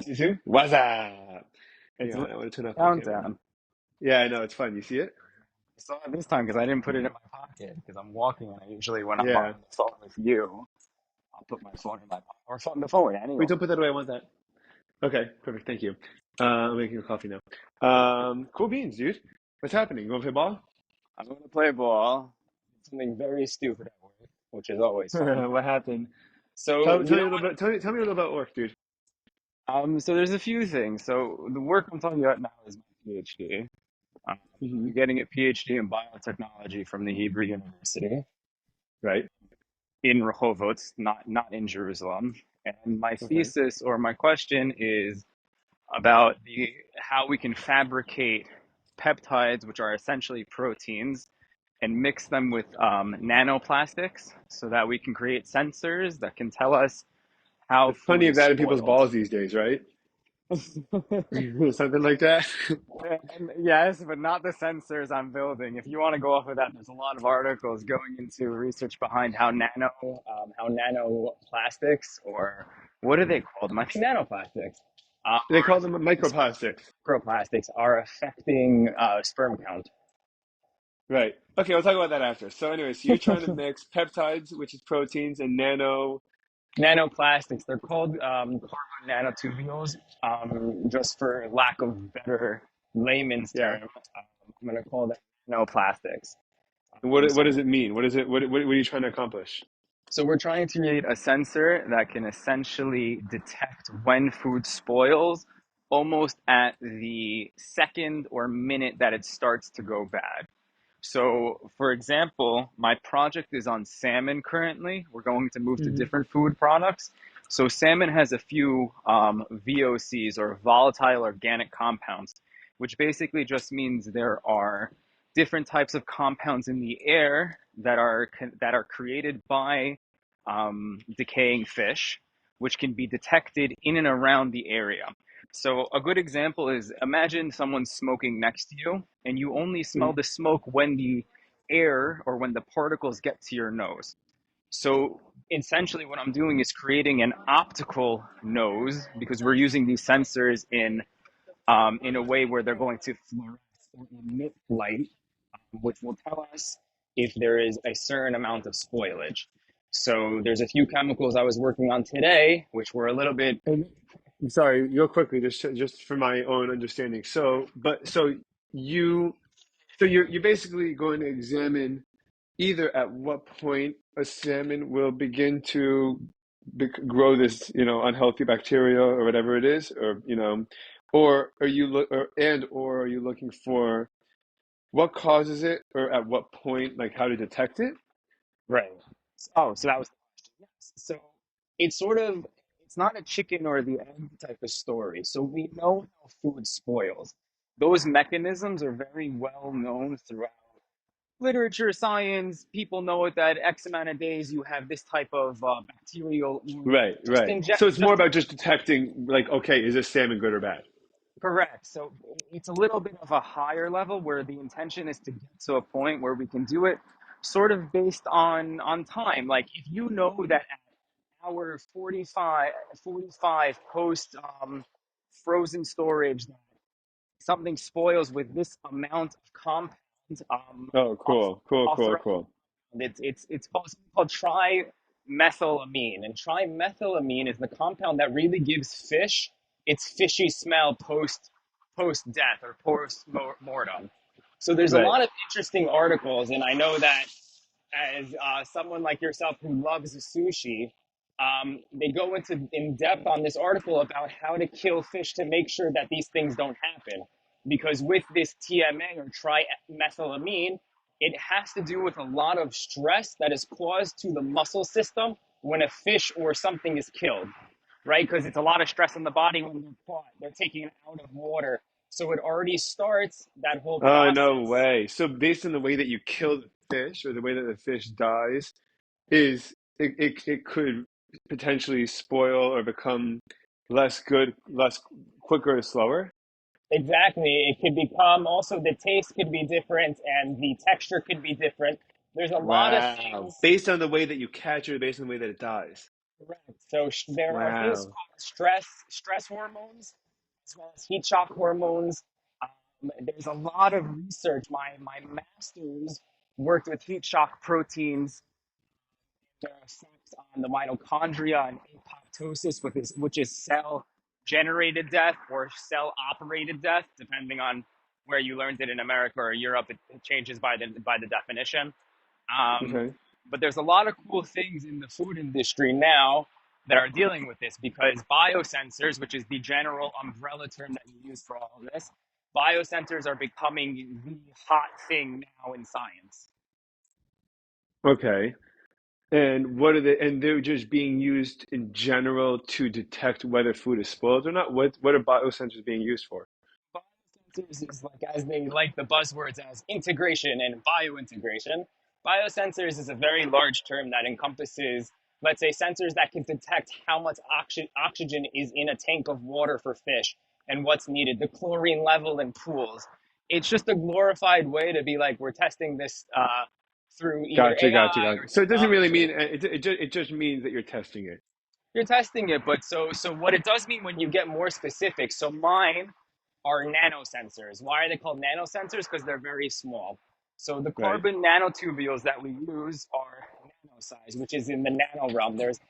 You too? What's up? It's Hang a on, little I want to turn off my camera. countdown. Yeah, I know, it's fun. You see it? I saw it this time because I didn't put it in my pocket because I'm walking and I usually when I'm on Yeah. the phone with you, I'll put my phone in my pocket or phone the phone anyway. Wait, don't put that away. I want that. Okay, perfect. Thank you. I'm making a coffee now. Cool beans, dude. What's happening? You want to play ball? I'm going to play ball. Something very stupid at work, which is always fun. What happened? So Tell you me a know little bit. Tell me a little about work, dude. so there's a few things. So the work I'm talking about now is my PhD. Hmm. I'm getting a PhD in biotechnology from the Hebrew University Right. in Rehovot, not in Jerusalem. And my Okay. thesis or my question is about the how we can fabricate peptides, which are essentially proteins, and mix them with nanoplastics so that we can create sensors that can tell us how There's food plenty of is that in people's spoiled. balls these days, right? Something like that. Yes, but not the sensors I'm building. If you want to go off of that, there's a lot of articles going into research behind how nanoplastics, or what are they called? I think nanoplastics, They are call them affecting microplastics. microplastics are affecting sperm count. Right. Okay, we'll talk about that after. So anyway, so you're trying to mix peptides, which is proteins, and nano. Nanoplastics, they're called carbon nanotubules. Just for lack of better layman's Yeah. term, I'm going to call them nanoplastics. And So what does it mean? What is it? What are you trying to accomplish? So we're trying to create a sensor that can essentially detect when food spoils almost at the second or minute that it starts to go bad. So, for example, my project is on salmon currently. We're going to move to Hmm. different food products. So, salmon has a few VOCs or volatile organic compounds, which basically just means there are different types of compounds in the air that are created by decaying fish, which can be detected in and around the area. So a good example is imagine someone smoking next to you and you only smell the smoke when the air or when the particles get to your nose. So essentially what I'm doing is creating an optical nose because we're using these sensors in a way where they're going to fluoresce or emit light, which will tell us if there is a certain amount of spoilage. So there's a few chemicals I was working on today, which were a little bit. And I'm sorry, real quickly, just for my own understanding. You, you're basically going to examine either at what point a salmon will begin to grow this, unhealthy bacteria or whatever it is, or or are you look or are you looking for what causes it, or at what point, like how to detect it? Right. Oh, so that was the question. Yes. So it's sort of it's not a chicken or the egg type of story. So we know how food spoils. Those mechanisms are very well known throughout literature, science. People know it that X amount of days you have this type of bacterial or Right, just right. So it's more just about just detecting, like, okay, is this salmon good or bad? correct. So it's a little bit of a higher level where the intention is to get to a point where we can do it sort of based on time. Like if you know that hour 45 post frozen storage that something spoils with this amount of compound Oh, I'll, cool, cool, I'll cool, throw cool. it's called trimethylamine, and trimethylamine is the compound that really gives fish its fishy smell post death or post mortem. So there's a Right. lot of interesting articles, and I know that as someone like yourself who loves sushi, they go into in depth on this article about how to kill fish to make sure that these things don't happen. Because with this TMA or trimethylamine, it has to do with a lot of stress that is caused to the muscle system when a fish or something is killed, right? Because it's a lot of stress on the body when they're caught, they're taken out of water. So it already starts that whole Oh, no process. way. So based on the way that you kill the fish, or the way that the fish dies, is it could potentially spoil or become less good, less quicker or slower? Exactly. It could become also the taste could be different and the texture could be different. There's a lot of Wow. things. Based on the way that you catch it, or based on the way that it dies. Correct. So there are things Wow. called stress hormones, as well as heat shock hormones. There's a lot of research. My master's worked with heat shock proteins. There are effects on the mitochondria and apoptosis, which is cell generated death or cell operated death, depending on where you learned it in America or Europe. It changes by the definition. Um, Okay. but there's a lot of cool things in the food industry now that are dealing with this because biosensors, which is the general umbrella term that you use for all of this, biosensors are becoming the hot thing now in science. Okay. And what are they? And they're just being used in general to detect whether food is spoiled or not. What are biosensors being used for? Biosensors is like, as they like the buzzwords as integration and biointegration. Biosensors is a very large term that encompasses, let's say, sensors that can detect how much oxygen is in a tank of water for fish and what's needed, the chlorine level in pools. It's just a glorified way to be like, we're testing this through either Gotcha, gotcha, AI gotcha. or So it doesn't really technology. mean it just means that you're testing it, You're testing it, but so what it does mean when you get more specific. So mine are nanosensors. Why are they called nanosensors? Because they're very small. So the right? carbon nanotubules that we use are nano size, which is in the nano realm. There's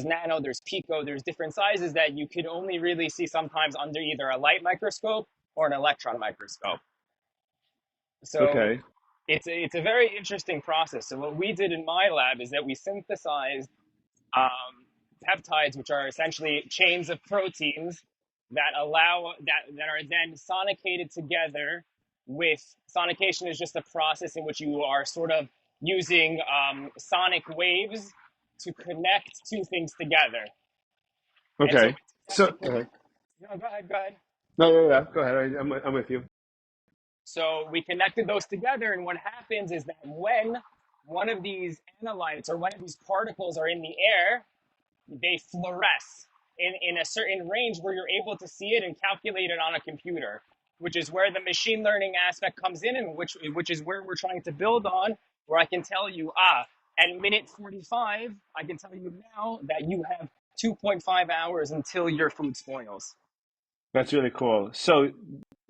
nano, there's pico, there's different sizes that you could only really see sometimes under either a light microscope or an electron microscope. So Okay. it's a very interesting process. So what we did in my lab is that we synthesized peptides, which are essentially chains of proteins that are then sonicated together. With sonication is just a process in which you are sort of using sonic waves to connect two things together. And so Okay. So, no, go ahead, go ahead. no, no, no. Go ahead. I'm with you. So we connected those together, and what happens is that when one of these analytes or one of these particles are in the air, they fluoresce in a certain range where you're able to see it and calculate it on a computer, which is where the machine learning aspect comes in, and which is where we're trying to build on. Where I can tell you, at minute 45, I can tell you now that you have 2.5 hours until your food spoils. That's really cool.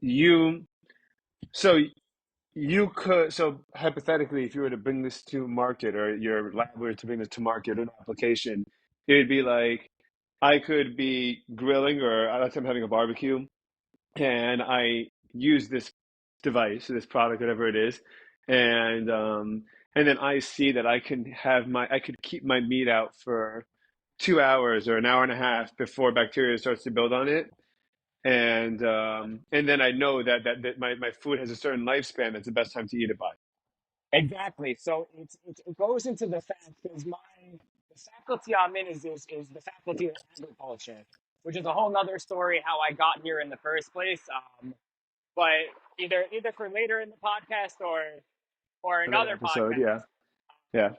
You, so you could, so hypothetically, if you were to bring this to market or your lab were to bring this to market or an application, it would be like I could be grilling or let's say I'm having a barbecue and I use this device, this product, whatever it is, and then I see that I could keep my meat out for 2 hours or an hour and a half before bacteria starts to build on it, and then I know that my food has a certain lifespan that's the best time to eat it by. Exactly. So it goes into the fact because the faculty I'm in is the faculty of agriculture, which is a whole nother story how I got here in the first place. But either for later in the podcast or Another another episode, podcast. yeah, yeah.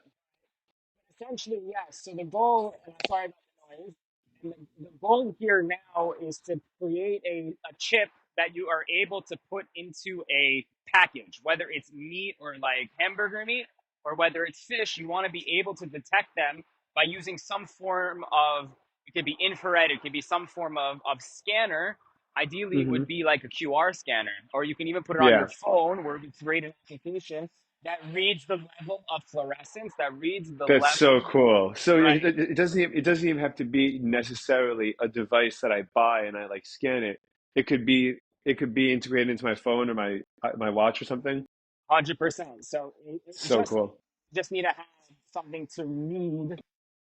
Essentially, yes. So the goal, and I'm sorry about the noise, and the goal here now is to create a chip that you are able to put into a package, whether it's meat or like hamburger meat, or whether it's fish, you want to be able to detect them by using some form of, it could be infrared, it could be some form of scanner. Ideally, it Hmm. would be like a QR scanner, or you can even put it on your Yeah. phone where we create an application that reads the level of fluorescence, that reads the That's so level, cool. So right? it doesn't even have to be necessarily a device that I buy and I like scan it. It could be integrated into my phone or my watch or something. 100%. So it So cool. just need to have something to read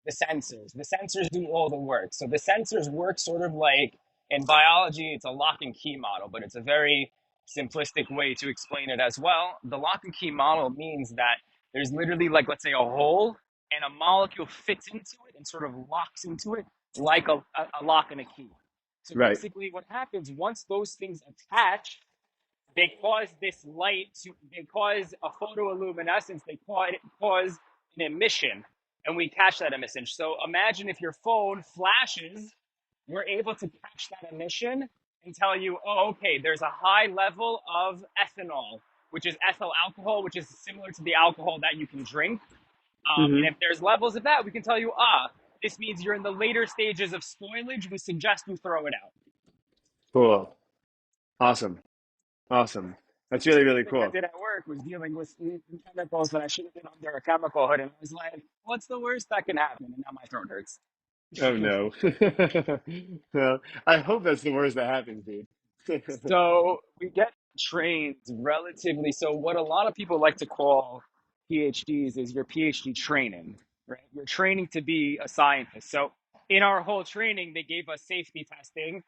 the sensors. The sensors do all the work. So the sensors work sort of like in biology, it's a lock and key model, but it's a very simplistic way to explain it as well. The lock and key model means that there's literally like, let's say, a hole and a molecule fits into it and sort of locks into it like a lock and a key. So Right. basically, what happens once those things attach, they cause this light to, they cause a photoluminescence, cause an emission, and we catch that emission. So imagine if your phone flashes, we're able to catch that emission and tell you, oh, okay, there's a high level of ethanol, which is ethyl alcohol, which is similar to the alcohol that you can drink. And Hmm. if there's levels of that, we can tell you, This means you're in the later stages of spoilage. We suggest you throw it out. Cool. Awesome. Awesome. That's The really, same really thing I cool. did at work was dealing with chemicals that I should have been under a chemical hood, and I was like, "What's the worst that can happen?" And now my throat hurts. Oh no. Well, I hope that's the worst that happens, dude. So we get trained relatively. So what a lot of people like to call PhDs is your PhD training, right? You're training to be a scientist. So in our whole training, they gave us safety testing.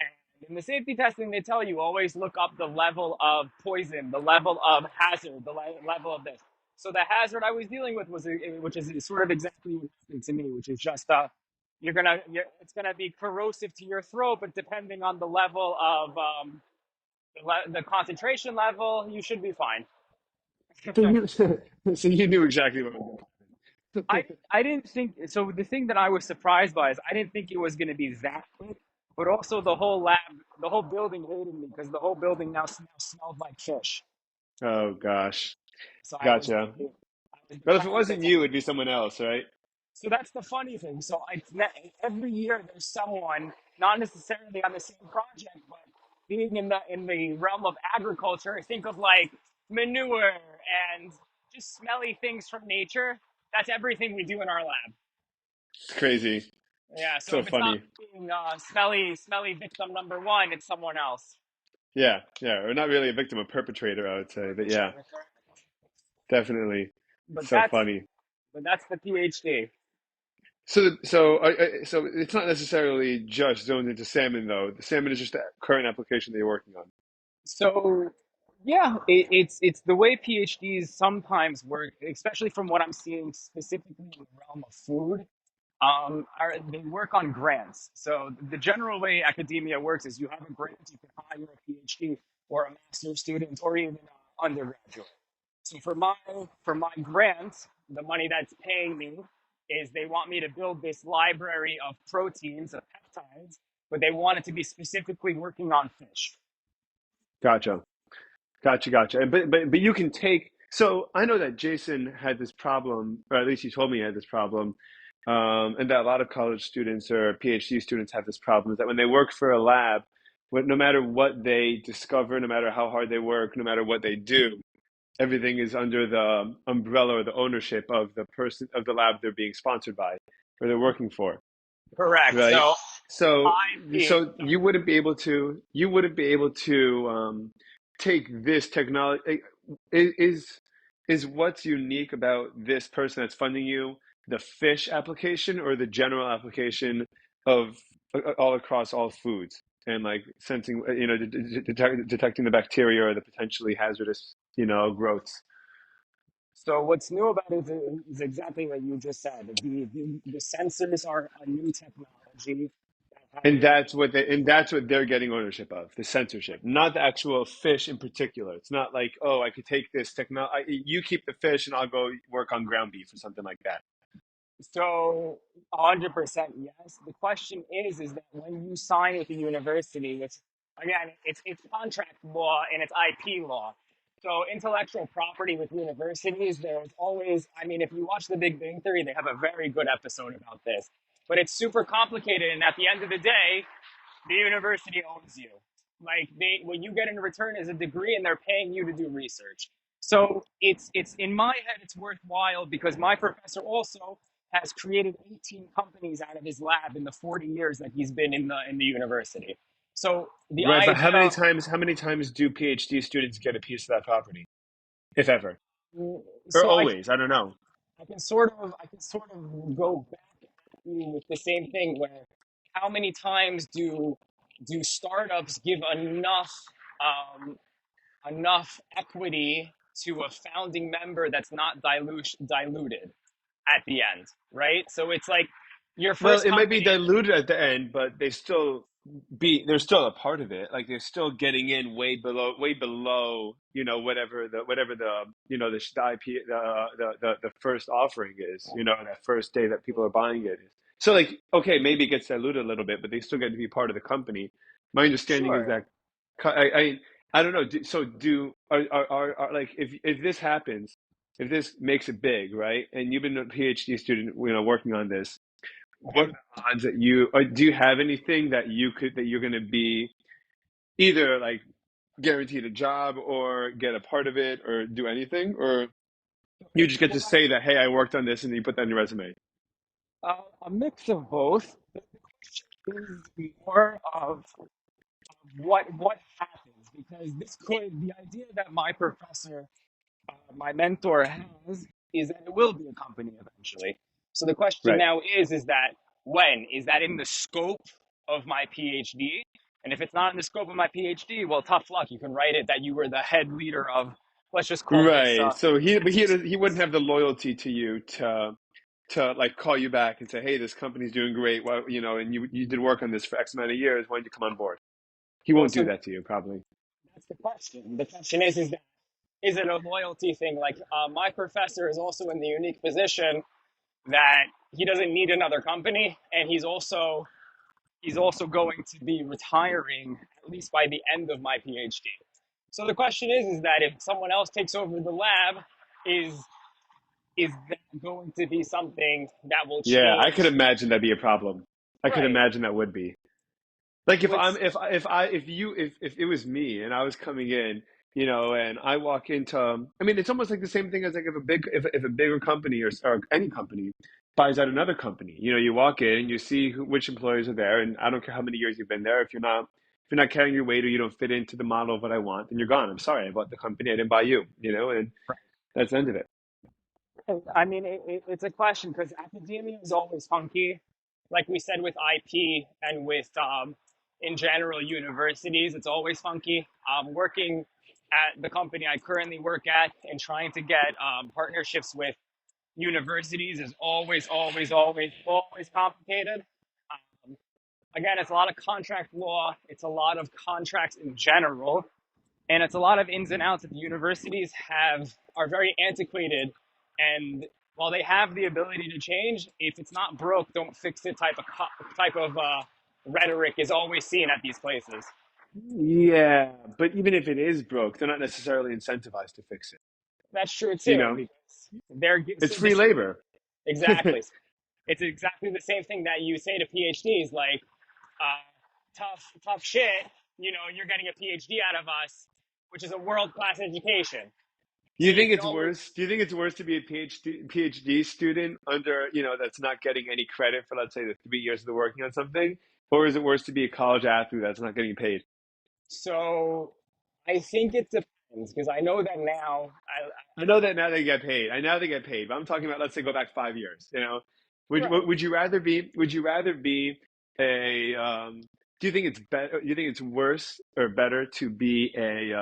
And in the safety testing, they tell you always look up the level of poison, the level of hazard, the level of this. So the hazard I was dealing with was, which is sort of exactly what happened to me, which is just it's gonna be corrosive to your throat, but depending on the level of the concentration level, you should be fine. So you, so you knew exactly what was going to I happen. I didn't think so. The thing that I was surprised by is I didn't think it was going to be that quick, but also the whole lab, the whole building hated me because the whole building now smelled like fish. Oh gosh. So Gotcha. I was Well, if it trying to wasn't you, it'd be someone else, right? So that's the funny thing. Every year there's someone, not necessarily on the same project, but being in the realm of agriculture, think of like manure and just smelly things from nature. That's everything we do in our lab. It's crazy. Yeah. So So if it's not funny. being smelly victim number one, it's someone else. Yeah, yeah. Or not really a victim, a perpetrator, I would say. But yeah, definitely. But So funny. that's the PhD. So it's not necessarily just zoned into salmon, though. The salmon is just the current application that you're working on. So yeah, it's the way PhDs sometimes work, especially from what I'm seeing specifically in the realm of food. They work on grants. So the general way academia works is you have a grant, you can hire a PhD or a master's student or even an undergraduate. So for my grant, the money that's paying me is they want me to build this library of proteins, of peptides, but they want it to be specifically working on fish. Gotcha. Gotcha. And but you can take. So I know that Jason had this problem, or at least he told me he had this problem, and that a lot of college students or PhD students have this problem. Is that when they work for a lab, no matter what they discover, no matter how hard they work, no matter what they do, everything is under the umbrella or the ownership of the person of the lab they're being sponsored by or they're working for, Correct. right? So So I'm being so you wouldn't be able to take this technology. Is what's unique about this person that's funding you the fish application or the general application of all across all foods and like sensing, detecting the bacteria or the potentially hazardous, growths. what's new about it is exactly what you just said. The sensors are a new technology that has And been that's what they're getting ownership of, the censorship, not the actual fish in particular. It's not like, oh, I could take this technology, you keep the fish and I'll go work on ground beef or something like that. so 100% yes. The question is that when you sign with the university, it's again it's contract law and it's IP law. So intellectual property with universities, there's always, I mean, if you watch The Big Bang Theory, they have a very good episode about this. But it's super complicated, and at the end of the day, the university owns you. Like what you get in return is a degree, and they're paying you to do research. So it's in my head, it's worthwhile because my professor also has created 18 companies out of his lab in the 40 years that he's been in the university. So the Right, but idea, how many times do PhD students get a piece of that property, if ever, or so always? I don't know. I can sort of go back at you with the same thing where how many times do startups give um, enough equity to a founding member that's not diluted at the end, right? So it's like your Well, first it might be company. diluted at the end, but they're still a part of it. Like they're still getting in way below, whatever the the IP the first offering is, that first day that people are buying it. So like, okay, maybe it gets diluted a little bit, but they still get to be part of the company. My understanding is Sure. that I don't know. So are like if this happens, if this makes it big, right? And you've been a PhD student, working on this. what are the odds that you, or do you have anything that you're going to be either like guaranteed a job or get a part of it or do anything, or you just get to say that, hey, I worked on this, and you put that in your resume? A mix of both. The question is more of what happens, because this could, the idea that my professor, my mentor has, is that it will be a company eventually. So the question Right. now is that when is that in the scope of my PhD? And if it's not in the scope of my PhD, well, tough luck. You can write it that you were the head leader of, let's just call this, Right. So let's just he call wouldn't this. have the loyalty to you to like call you back and say, hey, this company's doing great. Well, and you did work on this for X amount of years. Why don't you come on board? He Well, won't do so that to you, probably. that's the question. The question is that is it a loyalty thing? Like my professor is also in the unique position that he doesn't need another company, and he's also going to be retiring at least by the end of my PhD. So the question is that if someone else takes over the lab, is is that going to be something that will Yeah, I could change? imagine that'd be a problem. I could Right. imagine that would be. Like if I'm What's if it was me and I was coming in, and I walk into, I mean, it's almost like the same thing as like if a bigger company or any company buys out another company. You walk in, you see which employees are there, and I don't care how many years you've been there. If you're not carrying your weight or you don't fit into the model of what I want, then you're gone. I'm sorry, I bought the company, I didn't buy you. And that's the end of it. I mean, it's a question because academia is always funky. Like we said with IP and with, in general, universities, it's always funky. Working at the company I currently work at and trying to get partnerships with universities is always, always, always, always complicated. Um, Again, it's a lot of contract law. It's a lot of contracts in general, and it's a lot of ins and outs that the universities have are very antiquated. And while they have the ability to change, if it's not broke, don't fix it type of rhetoric is always seen at these places. Yeah, but even if it is broke, they're not necessarily incentivized to fix it. That's true You too, know, because it's so free this labor. exactly. It's exactly the same thing that you say to PhDs, like tough shit. You're getting a PhD out of us, which is a world class education. So You you think can it's always worse? Do you think it's worse to be a PhD student under, that's not getting any credit for, let's say, the 3 years of the working on something? Or is it worse to be a college athlete that's not getting paid? So I think it depends because I know that now. I know that now they get paid. I know they get paid, but I'm talking about, let's say, go back 5 years. Right. Would you rather be? Would you rather be a? Do you think it's better? Do you think it's worse or better to be a?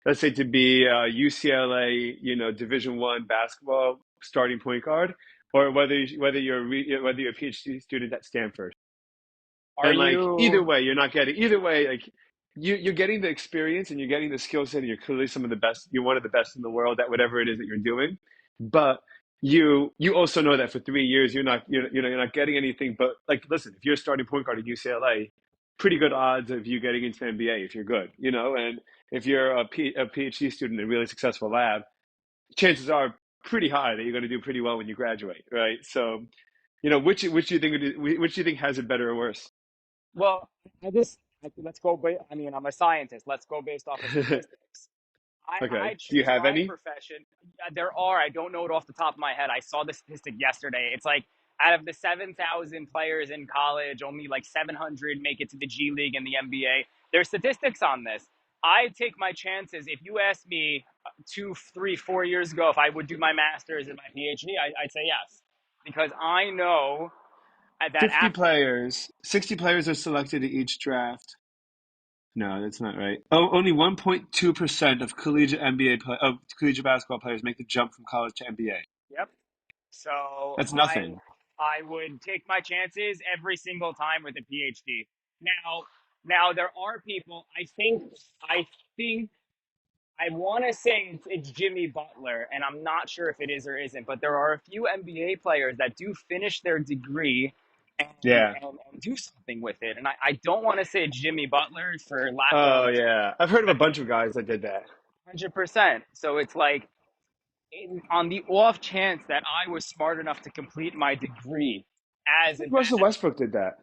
Let's say to be a UCLA, Division I basketball starting point guard, or whether you're a PhD student at Stanford. Are And like either you? way, you're not getting either way. Like you're getting the experience and you're getting the skill set, and you're clearly some of the best. You're one of the best in the world at whatever it is that you're doing. But you also know that for 3 years you're not getting anything. But like, listen, if you're a starting point guard at UCLA, pretty good odds of you getting into the NBA if you're good. And if you're a PhD student in a really successful lab, chances are pretty high that you're going to do pretty well when you graduate, right? So, which do you think which do you think has it better or worse? Well, let's go. I mean, I'm a scientist. Let's go based off of statistics. I Okay. Do you choose have my any? profession. There are. I don't know it off the top of my head. I saw the statistic yesterday. It's like out of the 7,000 players in college, only like 700 make it to the G League and the NBA. There's statistics on this. I take my chances. If you asked me 2, 3, 4 years ago if I would do my master's and my PhD, I'd say yes, because I know that 50 after. players, 60 players are selected at each draft. No, that's not right. Oh, only 1.2% of collegiate basketball players make the jump from college to NBA. Yep. So That's I nothing. I would take my chances every single time with a PhD. Now there are people. I think I want to say it's Jimmy Butler, and I'm not sure if it is or isn't. But there are a few NBA players that do finish their degree and Yeah. and do something with it. And I don't want to say Jimmy Butler for lack Oh, of yeah. I've heard of a bunch of guys that did that. 100%. So it's like on the off chance that I was smart enough to complete my degree as I think advanced. Russell Westbrook did that.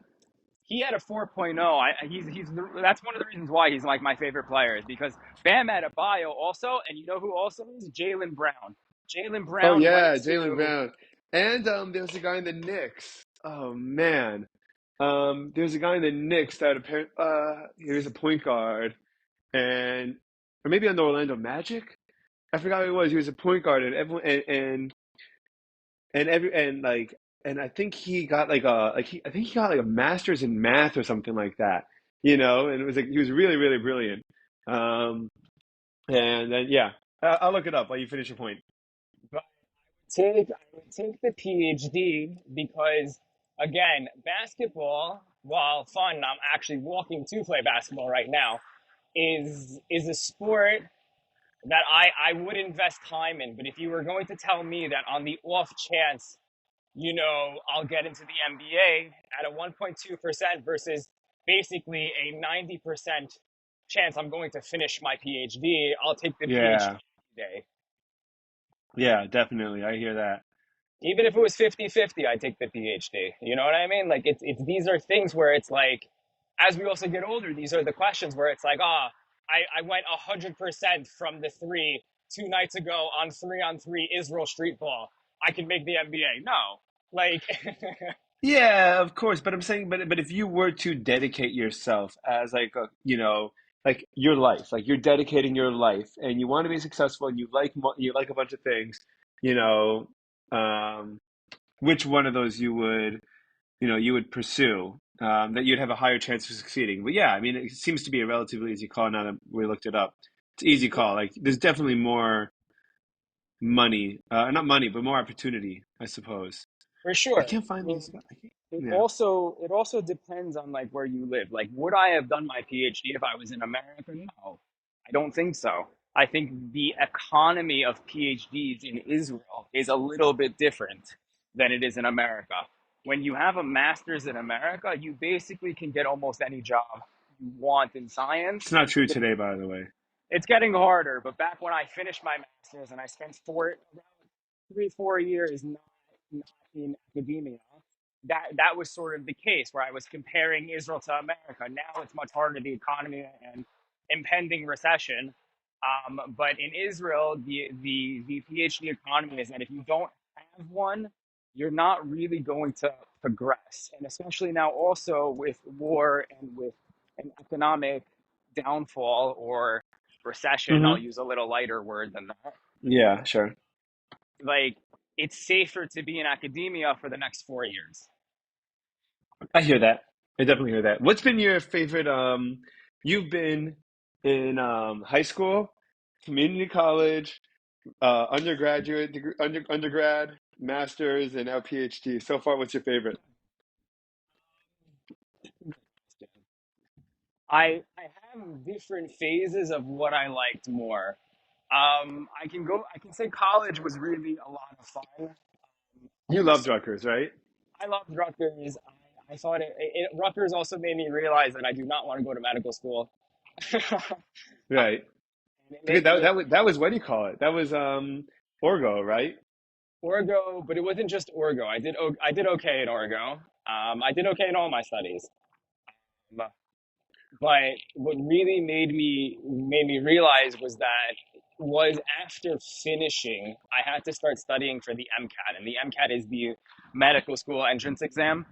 He had a 4.0. That's one of the reasons why he's like my favorite player is because Bam had a bio also, and you know who also is Jalen Brown. Jalen Oh Brown went yeah, Jalen to Brown. And there's a guy in the Knicks. Oh man. There's a guy in the Knicks that apparently he was a point guard and or maybe on the Orlando Magic. I forgot who it was. He was a point guard and everyone and every and like and I think he got I think he got like a master's in math or something like that. You know, and it was like he was really, really brilliant. Um and then yeah. I'll look it up while you finish your point. I would take the PhD because again, basketball, while fun, I'm actually walking to play basketball right now, is a sport that I would invest time in. But if you were going to tell me that on the off chance, I'll get into the NBA at a 1.2% versus basically a 90% chance I'm going to finish my PhD, I'll take the PhD Yeah. day. Yeah, definitely. I hear that. Even if it was 50-50, I'd take the PhD. You know what I mean? Like it's these are things where it's like, as we also get older, these are the questions where it's like, I went 100% from the three 2 nights ago on 3-on-3 Israel street ball. I can make the NBA. No, like, Yeah, of course, but I'm saying, but if you were to dedicate yourself as like a, like your life, like you're dedicating your life, and you want to be successful, and you like a bunch of things, you know, um, which one of those you would pursue, that you'd have a higher chance of succeeding. But yeah, I mean, it seems to be a relatively easy call now that we looked it up. It's an easy call. Like there's definitely more money, not money, but more opportunity, I suppose. for I sure. can't find these. Yeah. It also depends on like where you live. Like, would I have done my PhD if I was in America? No, I don't think so. I think the economy of PhDs in Israel is a little bit different than it is in America. When you have a master's in America, you basically can get almost any job you want in It's science. not true today, by the way. It's getting harder, but back when I finished my master's and I spent 3-4 years not in academia, that was sort of the case where I was comparing Israel to America. Now it's much harder, the economy and impending recession. But in Israel, the PhD economy is that if you don't have one, you're not really going to progress. And especially now, also with war and with an economic downfall or recession, I'll Hmm. use a little lighter word than that. Yeah, sure. Like, it's safer to be in academia for the next 4 years. I hear that. I definitely hear that. What's been your favorite? You've been in high school, community college, undergraduate degree, undergrad, master's, and now PhD. So far, what's your favorite? I have different phases of what I liked more. I can say college was really a lot of fun. You Almost, loved Rutgers, right? I loved Rutgers. I thought Rutgers also made me realize that I do not want to go to medical school. Right. And it Because made me that was what do you call it? That was Orgo, right? Orgo, but it wasn't just Orgo. I did okay in Orgo. I did okay in all my studies. But what really made me realize was after finishing, I had to start studying for the MCAT, and the MCAT is the medical school entrance exam,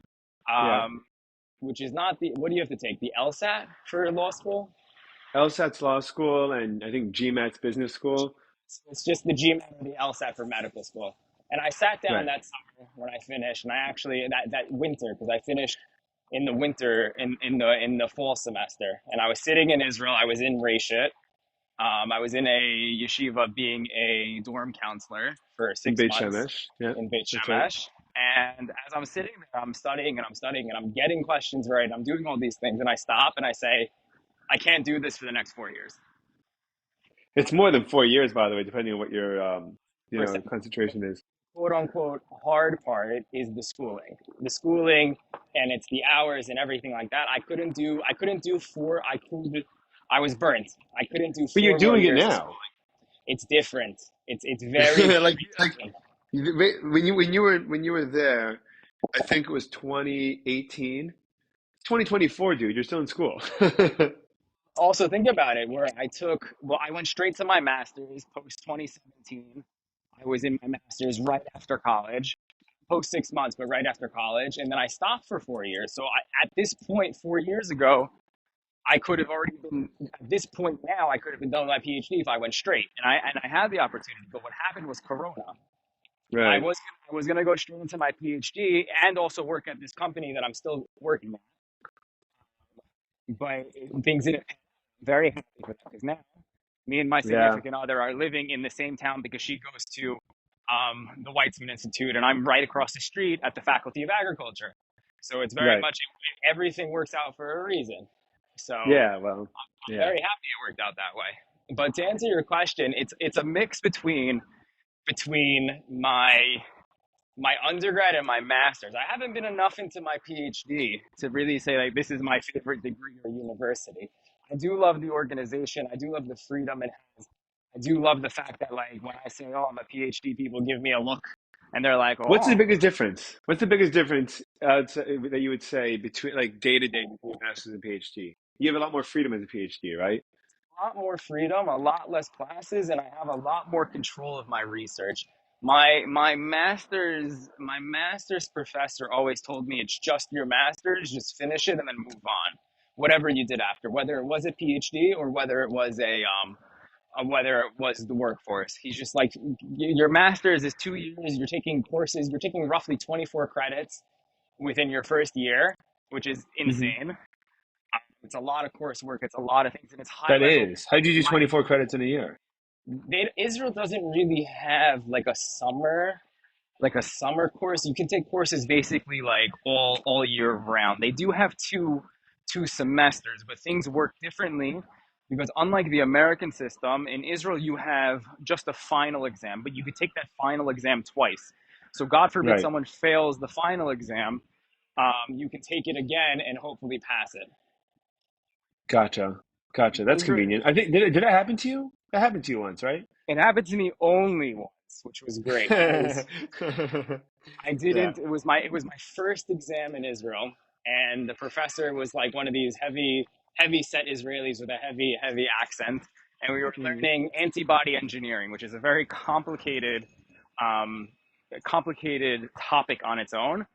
Yeah. um, which is not the what do you have to take? The LSAT for law school? LSAT's law school, and I think GMAT's business school. It's just the GMAT or the LSAT for medical school. And I sat down Right. that summer when I finished, and I actually that winter because I finished in the winter in the fall semester, and I was sitting in Israel. I was in Rashit. I was in a yeshiva being a dorm counselor for In six Beit months Shemesh. Yeah, in Beit that's right. Shemesh. And as I'm sitting there, I'm studying and I'm studying and I'm getting questions right. I'm doing all these things, and I stop and I say, I can't do this for the next 4 years. It's more than 4 years, by the way, depending on what your For concentration is. quote unquote hard part is the schooling, and it's the hours and everything like that. I couldn't do four. I was burnt. I couldn't do But you're 4 more doing it years of now. schooling. It's different. It's very, like very like different. when you were there. I think it was 2018. 2024, dude. You're still in school. Also, think about it, where I went straight to my master's post 2017. I was in my master's right after college, post 6 months, but right after college. And then I stopped for 4 years. So at this point, 4 years ago, I could have already been, at this point now, I could have been done with my PhD if I went straight. And I had the opportunity. But what happened was Corona. Right. I was gonna go straight into my PhD and also work at this company that I'm still working at, but things didn't. I'm very happy for that because now me and my Yeah. significant other are living in the same town because she goes to the Weizmann Institute and I'm right across the street at the Faculty of Agriculture. So it's very Right. much everything works out for a reason. So I'm Yeah. Well. Yeah. very happy it worked out that way. But to answer your question, it's a mix between my undergrad and my master's. I haven't been enough into my PhD to really say like this is my favorite degree or university. I do love the organization. I do love the freedom it has. I do love the fact that like when I say, "Oh, I'm a PhD," people give me a look and they're like, What's the "Oh, biggest difference? What's the biggest difference that you would say between like day to day between master's and PhD? You have a lot more freedom as a PhD, right? a lot more freedom, a lot less classes, and I have a lot more control of my research." My master's professor always told me it's just your master's, just finish it and then move on. Whatever you did after, whether it was a PhD or whether it was the workforce. He's just like, your master's is 2 years. You're taking courses. You're taking roughly 24 credits within your first year, which is Hmm. insane. It's a lot of coursework. It's a lot of things, and it's high That level. is. How do you do My 24 credits in a year? Israel doesn't really have like a summer course. You can take courses basically like all year round. They do have two semesters, but things work differently because unlike the American system, in Israel you have just a final exam, but you could take that final exam twice. So God forbid Right. someone fails the final exam, you can take it again and hopefully pass it. Gotcha. Gotcha. That's Israel, convenient. I think did that happen to you? That happened to you once, right? it happened to me only once, which was great. I Yeah. didn't. It was my first exam in Israel, and the professor was like one of these heavy set Israelis with a heavy accent, and we were Mhm. learning antibody engineering, which is a very um, complicated topic on its own.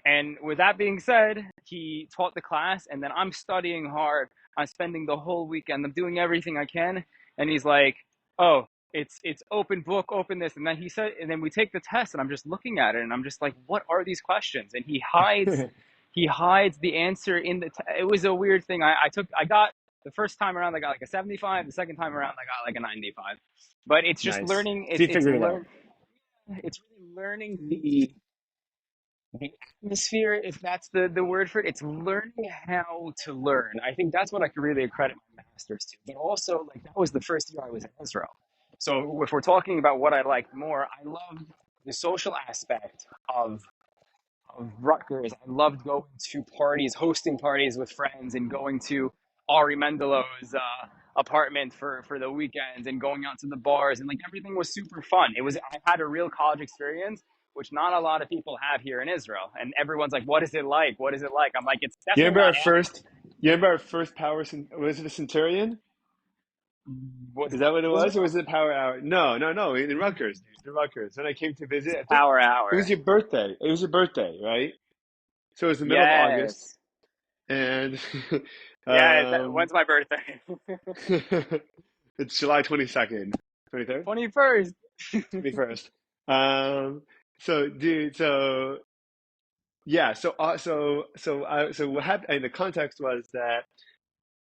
And with that being said, he taught the class, and then I'm studying hard. I'm spending the whole weekend. I'm doing everything I can, and he's like, "Oh, it's open book, open this." And then he said, and then we take the test, and I'm just looking at it, and I'm just like, "What are these questions?" And he hides the answer in the. It was a weird thing. I got the first time around, I got like a 75. The second time around, I got like a 95. But it's just Nice. learning. So you figured it out. It's really learning the atmosphere, if that's the word for it. It's learning how to learn. I think that's what I could really accredit my master's to. But also, like that was the first year I was in Israel. So if we're talking about what I liked more, I loved the social aspect of Rutgers. I loved going to parties, hosting parties with friends, and going to Ari Mendelow's apartment for the weekends, and going out to the bars, and like everything was super fun. I had a real college experience, which not a lot of people have here in Israel. And everyone's like, "What is it like? What is it like?" I'm like, "It's You definitely remember not." our first? You remember our first was it a Centurion? Was Is that that what it in was, or Israel? was it Power Hour? No, no, no. In Rutgers, dude. In Rutgers. When I came to It's visit, I think Power it Hour. was your birthday. It was your birthday, right? So it was the middle of August, Yes. and Yeah. um, When's my birthday? it's July 22nd, 23rd, 21st. 21st. Um, so, dude, so yeah, so what happened? And the context was that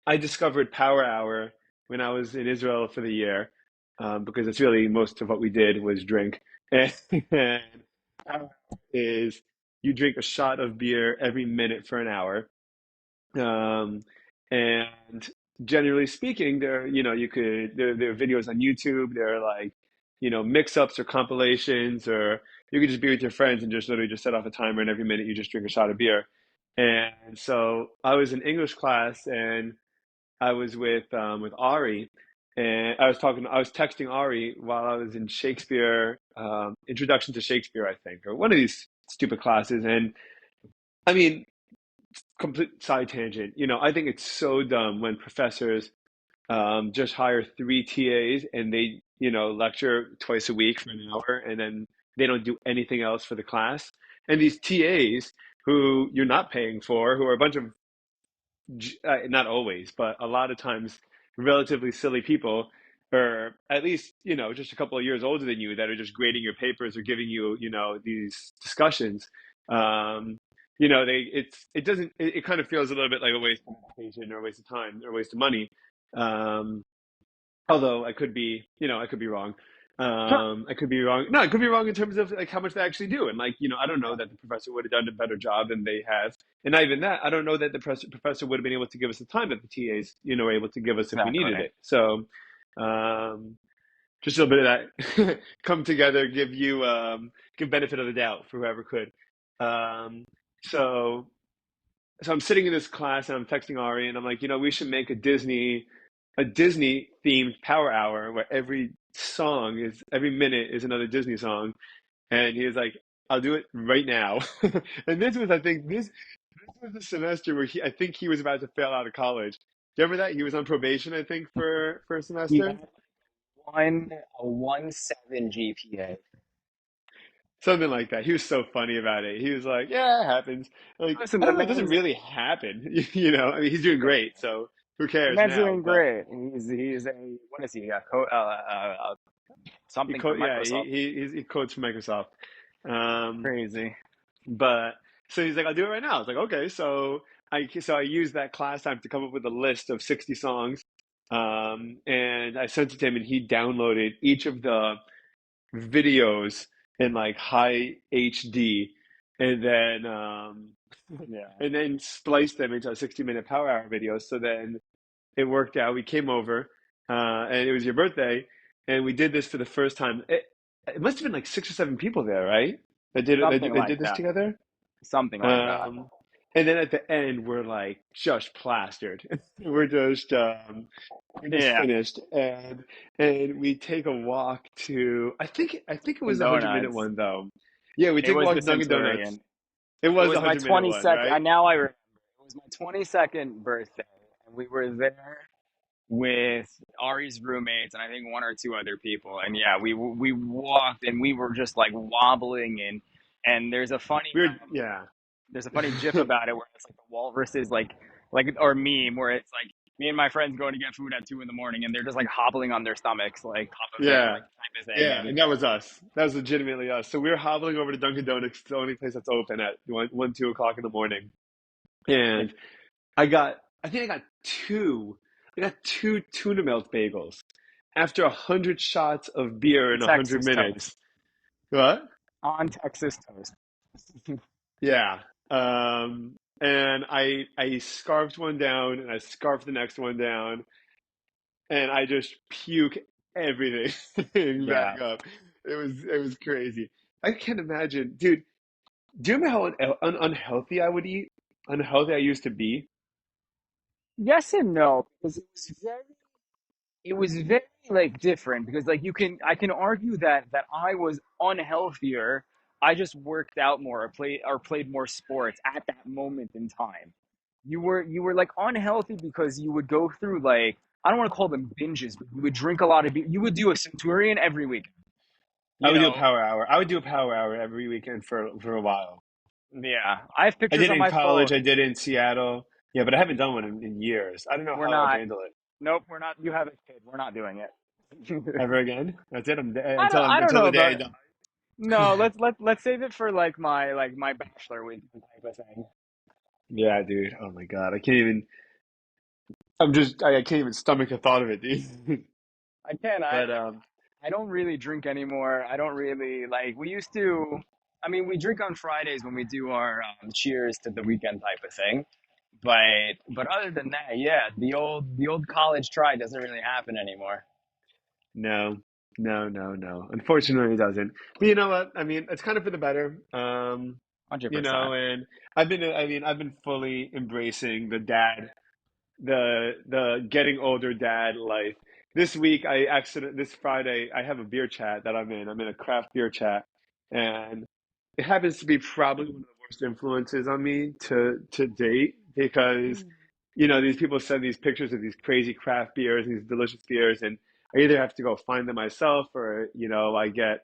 I discovered Power Hour when I was in Israel for the year, because it's really most of what we did was drink. And Power Hour is you drink a shot of beer every minute for an hour. Um, and generally speaking, there are videos on YouTube. There are like, mix-ups or compilations, or you could just be with your friends and just literally just set off a timer, and every minute you just drink a shot of beer. And so I was in English class, and I was with Ari, and I was texting Ari while I was in Shakespeare, Introduction to Shakespeare, I think, or one of these stupid classes. And I mean, complete side tangent. I think it's so dumb when professors just hire three TAs and they, lecture twice a week for an hour and then they don't do anything else for the class. And these TAs who you're not paying for, who are a bunch of, not always, but a lot of times relatively silly people, or at least, just a couple of years older than you that are just grading your papers or giving you, these discussions. Um, it doesn't, it kind of feels a little bit like a waste of education or a waste of time or a waste of money. Um, Although I could be wrong. I could be wrong. No, I could be wrong in terms of like how much they actually do. And like, I don't know that the professor would have done a better job than they have. And not even that, I don't know that the professor would have been able to give us the time that the TAs, were able to give us if we needed Exactly. it. So, um, just a little bit of that come together, give benefit of the doubt for whoever could. Um, so so I'm sitting in this class and I'm texting Ari and I'm like, we should make a Disney themed power hour where every minute is another Disney song. And he was like, I'll do it right now. And this was the semester where I think he was about to fail out of college. Do you remember that? He was on probation, I think, for a He semester. had a 1.7 GPA. Something like that. He was so funny about it. He was like, "Yeah, it happens." Like, Listen, I the don't know. It doesn't man's really happen. I mean, he's doing great, so who the cares man's now? doing But great. He's a what is he? Something for yeah, Microsoft. he codes for Microsoft. Um, Crazy. but so he's like, "I'll do it right now." I was like, "Okay." So I used that class time to come up with a list of 60 songs, and I sent it to him, and he downloaded each of the videos in like high HD, and then Yeah. and then spliced them into a 60-minute power hour video. So then it worked out. We came over, and it was your birthday, and we did this for the first time. It must have been like six or seven people there, right? That did it. That, Something that like did this that. together. Something like that. Um, and then at the end, we're like just plastered. We're just we're just Yeah. finished, and we take a walk to. I think it was And the 100-minute donuts. one though. Yeah, we It take a was walk the to Dunkin' Donuts. Centurion. It It was the was my 100-minute one, 22nd. right? Now I remember. It was my 22nd birthday, and we were there with Ari's roommates and I think one or two other people. And yeah, we walked and we were just like wobbling and Yeah. there's a funny GIF about it where it's like the walrus is like or meme where it's like me and my friends going to get food at 2 in the morning and they're just like hobbling on their stomachs like top of it Yeah. like type of thing. Yeah, And and that was us. That was legitimately us. So we were hobbling over to Dunkin' Donuts, the only place that's open at 2 o'clock in the morning. yeah, And I think I got two tuna melt bagels after 100 shots of beer on in 100 minutes. Texas toast. What? On Texas toast. Yeah. And I scarfed one down and I scarfed the next one down and I just puke everything Yeah. back up. It was crazy. I can't imagine, dude. Do you remember how unhealthy I would eat? Unhealthy I used to be? Yes and no, because it was very like different because like I can argue that I was unhealthier. I just worked out more or played more sports at that moment in time. You were like unhealthy because you would go through like I don't want to call them binges, but you would drink a lot of beer. You would do a centurion every week. I You would do a know, power hour. I would do a power hour every weekend for a while. yeah. I have I pictures did it on in my college. I phone. did it in Seattle. Yeah, but I haven't done one in years. I don't know We're how I'd not. handle it Nope, we're not. You have a kid. We're not doing it. ever again. That's it. I don't. I don't Until know the day I about. die. No, let's save it for like my bachelor week type of thing. Yeah, dude. Oh my God. I can't even. I can't even stomach the thought of it, dude. I can. But I don't really drink anymore. I don't really like. We used to. I mean, we drink on Fridays when we do our cheers to the weekend type of thing. But other than that, yeah, the old college try doesn't really happen anymore. no, no, no, no. Unfortunately, it doesn't. But you know what? I mean, it's kind of for the better. 100%. And I've been fully embracing the getting older dad life. This Friday, I have a beer chat that I'm in. I'm in a craft beer chat, and it happens to be probably one of the worst influences on me to date because these people send these pictures of these crazy craft beers, these delicious beers, and I either have to go find them myself or I get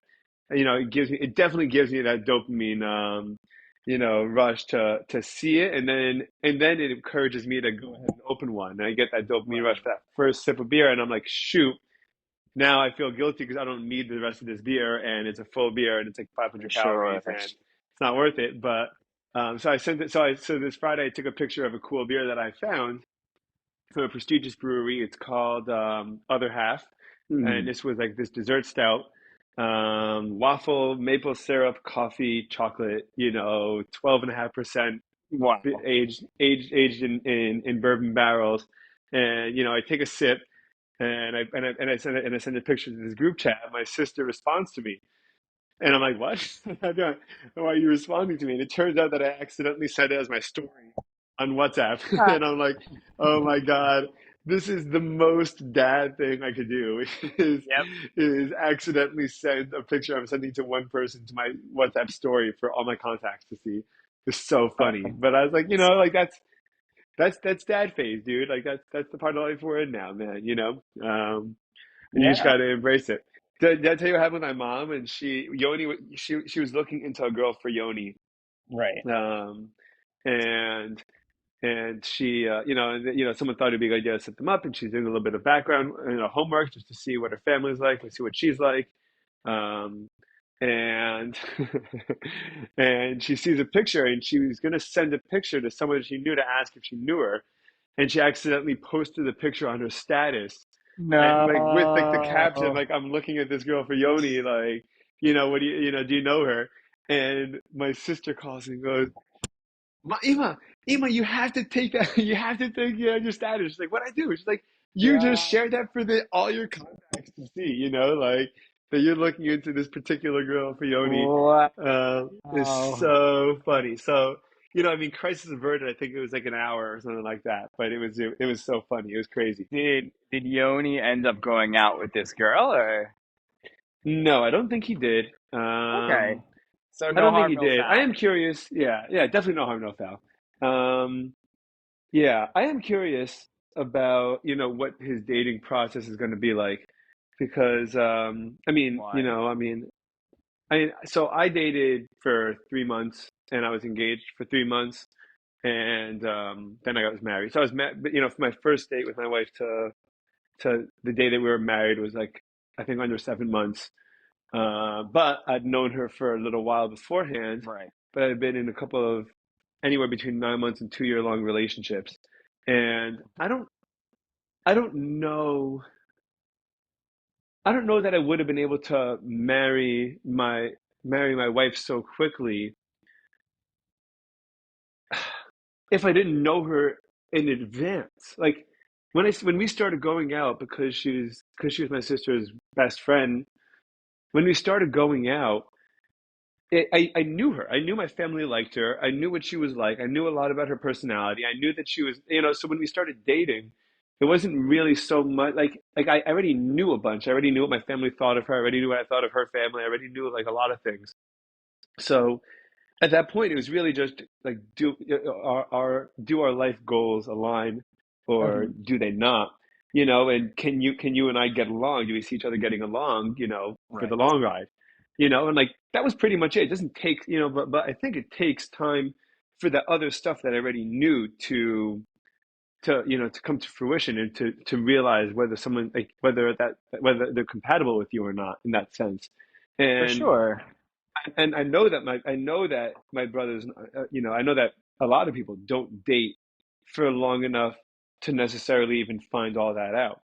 it definitely gives me that dopamine rush to see it, and then it encourages me to go ahead and open one. And I get that dopamine rush Right. for that first sip of beer, and I'm like, shoot, now I feel guilty because I don't need the rest of this beer, and it's a full beer, and it's like For 500 sure. calories, and it's not worth it. But so I sent it. So this Friday, I took a picture of a cool beer that I found from a prestigious brewery. It's called Other Half, and Mhm. this was like this dessert stout, waffle, maple syrup, coffee, chocolate. 12.5% Wow. aged in bourbon barrels, and I take a sip. And I send a picture to this group chat. My sister responds to me, and I'm like, "What? Why are you responding to me?" And it turns out that I accidentally said it as my story on WhatsApp, Ah. and I'm like, "Oh my God, this is the most dad thing I could do is Yep. is accidentally send a picture I'm sending to one person to my WhatsApp story for all my contacts to see." It's so funny, but I was like, like that's dad phase, dude. Like that's the part of life we're in now, man. And you just Yeah. got to embrace it. Did I tell you what happened with my mom? And she was looking into a girl for Yoni, Right. um, and she, someone thought it'd be a good idea to set them up, and she's doing a little bit of background, homework just to see what her family's like and see what she's like. Um, and and she sees a picture, and she was going to send a picture to someone she knew to ask if she knew her, and she accidentally posted the picture on her status, and like with like the caption, No. like, I'm looking at this girl for Yoni, like, what do do you know her? And my sister calls and goes, Ima, you have to take that. You have to take your status. She's like, what I do? She's like, you just Yeah. shared that for all your contacts to see. Like that you're looking into this particular girl for Yoni. It's Wow. so funny. So I mean, crisis averted. I think it was like an hour or something like that. But it was so funny. It was crazy. Did Yoni end up going out with this girl or No, I don't think he did. okay? So I no don't think harm, he no did. I foul. am curious. Yeah, yeah, definitely no harm, no foul. Um, Yeah, I am curious about, what his dating process is going to be like because Why? so I dated for 3 months and I was engaged for 3 months and then I was married. So I was but for my first date with my wife to the day that we were married was like I think under 7 months. But I'd known her for a little while beforehand, Right. but I'd been in a couple of anywhere between 9 months and 2 year long relationships. And I don't know, I don't know that I would have been able to marry my wife so quickly if I didn't know her in advance. Like when we started going out because she was my sister's best friend, when we started going out, I knew her. I knew my family liked her. I knew what she was like. I knew a lot about her personality. I knew that she was, so when we started dating, it wasn't really so much like I already knew a bunch. I already knew what my family thought of her. I already knew what I thought of her family. I already knew like a lot of things. So at that point, it was really just like do our life goals align or Mhm. do they not? And can you and I get along? Do we see each other getting along? For the Right. long ride. And like that was pretty much it. It doesn't take but I think it takes time for the other stuff that I already knew to come to fruition and to realize whether someone like whether they're compatible with you or not in that sense. For And sure. I know that my brothers, I know that a lot of people don't date for long enough to necessarily even find all that out.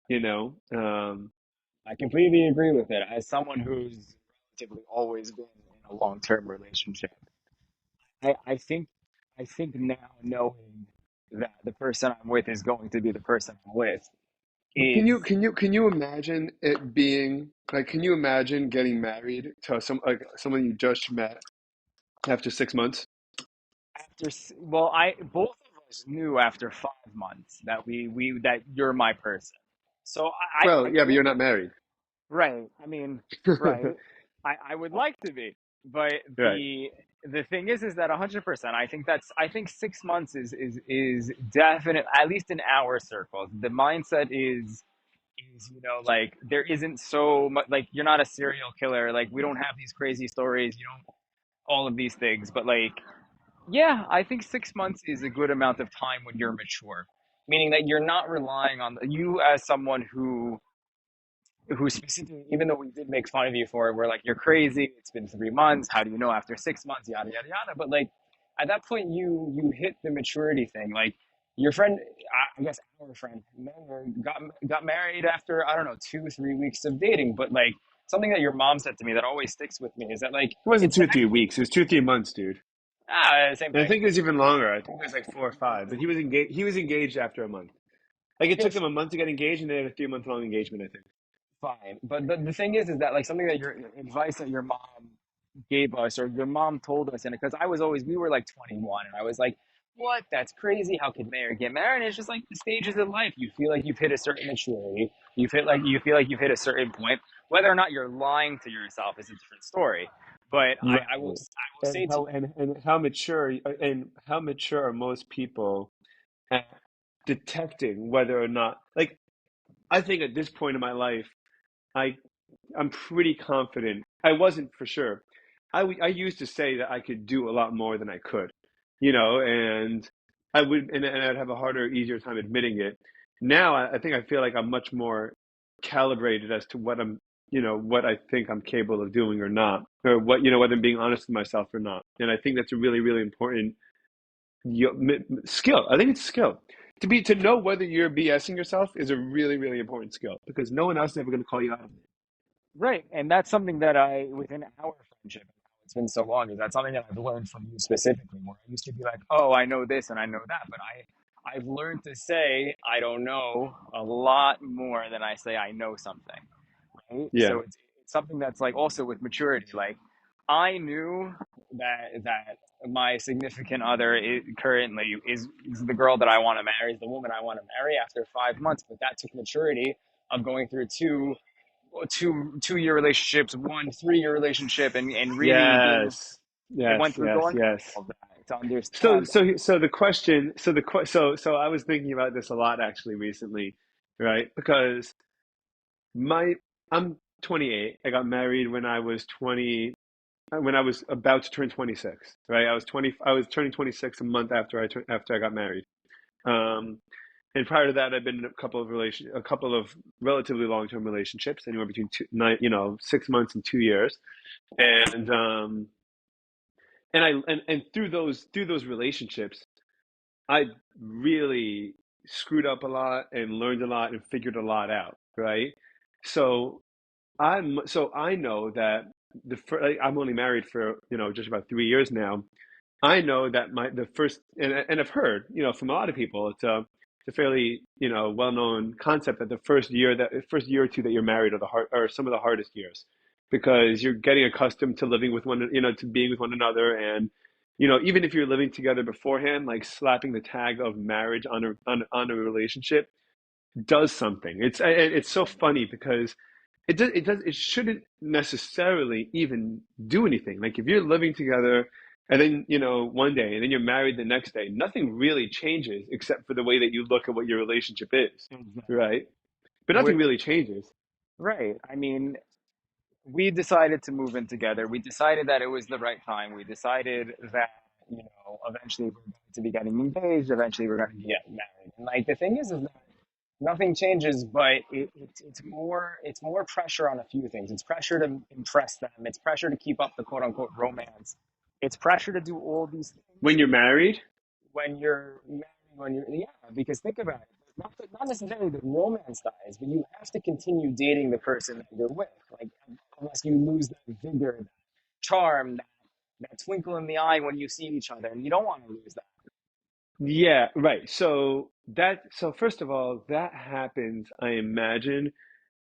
You know, I completely agree with it. As someone who's relatively always been in a long-term relationship, I think now knowing that the person I'm with is going to be the person I'm with but can you is can you can you imagine it being like? Can you imagine getting married to someone you just met after 6 months? well, I both of us knew after 5 months that we that you're my person. So Well, I yeah, but get you're not married. right. I mean, right. I would like to be. But Right. the thing is that 100%. I think 6 months is definite, at least in our circles. The mindset is like there isn't so much, like you're not a serial killer, like we don't have these crazy stories, you don't all of these things, but like yeah, I think 6 months is a good amount of time when you're mature, meaning that you're not relying on you as someone who specifically, even though we did make fun of you for it, we're like, you're crazy. It's been 3 months. How do you know after 6 months? Yada yada yada. But like, at that point, you hit the maturity thing. Like your friend, I guess our friend, got married after I don't know 2 3 weeks of dating. But like something that your mom said to me that always sticks with me is that like It wasn't it's the two, next 3 weeks. It was 2, 3 months, dude. same And I thing. think it was even longer. I think it was like 4 or 5. But he was engaged. He was engaged after a month. Like it Okay, took them a month to get engaged, and they had a 3 month long engagement. I think. fine. But the thing is that like something that your advice that your mom gave us or your mom told us, and because I was always we were like 21, and I was like, what? That's crazy. How could Mary get married? And it's just like the stages of life. You feel like you've hit a certain maturity. You feel like you've hit a certain point. Whether or not you're lying to yourself is a different story. But Right. I will say to you, And how mature are most people at detecting whether or not, like, I think at this point in my life, I I'm pretty confident. I wasn't for sure. I used to say that I could do a lot more than I could, and and I'd have a harder, easier time admitting it. Now I think I feel like I'm much more calibrated as to what I think I'm capable of doing or not, or whether I'm being honest with myself or not. And I think that's a really, really important skill. I think it's a skill. To know whether you're BSing yourself is a really, really important skill because no one else is ever going to call you out on it. right, and that's something that I within our friendship. It's been so long. Is that something that I've learned from you specifically? Where I used to be like, "Oh, I know this and I know that," but I've learned to say I don't know a lot more than I say I know something. Right? Yeah. So it's something that's like also with maturity. Like I knew that my significant other currently is the girl that I want to marry, is the woman I want to marry after 5 months, but that took maturity of going through two-year relationships, 1 3-year relationship, and really being Yes. it went Yes. through Yes. going through Yes. all of that to understand that. The question, so I was thinking about this a lot actually recently, right? Because my I'm 28. I got married when I was 20, when I was about to turn 26, right? I was turning 26 a month after I got married. Um, and prior to that, I've been in a couple of relatively long-term relationships, anywhere between 6 months and 2 years. And and through those relationships, I really screwed up a lot and learned a lot and figured a lot out, right? So so I know that I'm only married for just about 3 years now. I know that the first, and I've heard from a lot of people, it's a fairly well known concept that the first year or two that you're married are some of the hardest years because you're getting accustomed to living with to being with one another, and even if you're living together beforehand, like slapping the tag of marriage on a relationship does something. It's so funny because it shouldn't necessarily even do anything. Like if you're living together and then one day and then you're married the next day, nothing really changes except for the way that you look at what your relationship is, Exactly. right? But nothing We're, really changes. right. I mean, we decided to move in together. We decided that it was the right time. We decided that, eventually we're going to be getting engaged. Eventually we're going to get married. And like the thing is that nothing changes, but it's more pressure on a few things. It's pressure to impress them. It's pressure to keep up the quote unquote romance. It's pressure to do all these things When you're married, when you're married, when you're yeah. Because think about it, not necessarily the romance dies, but you have to continue dating the person that you're with. Like unless you lose that vigor, that charm, that twinkle in the eye when you see each other, and you don't want to lose that. yeah, right. So first of all, that happens, I imagine,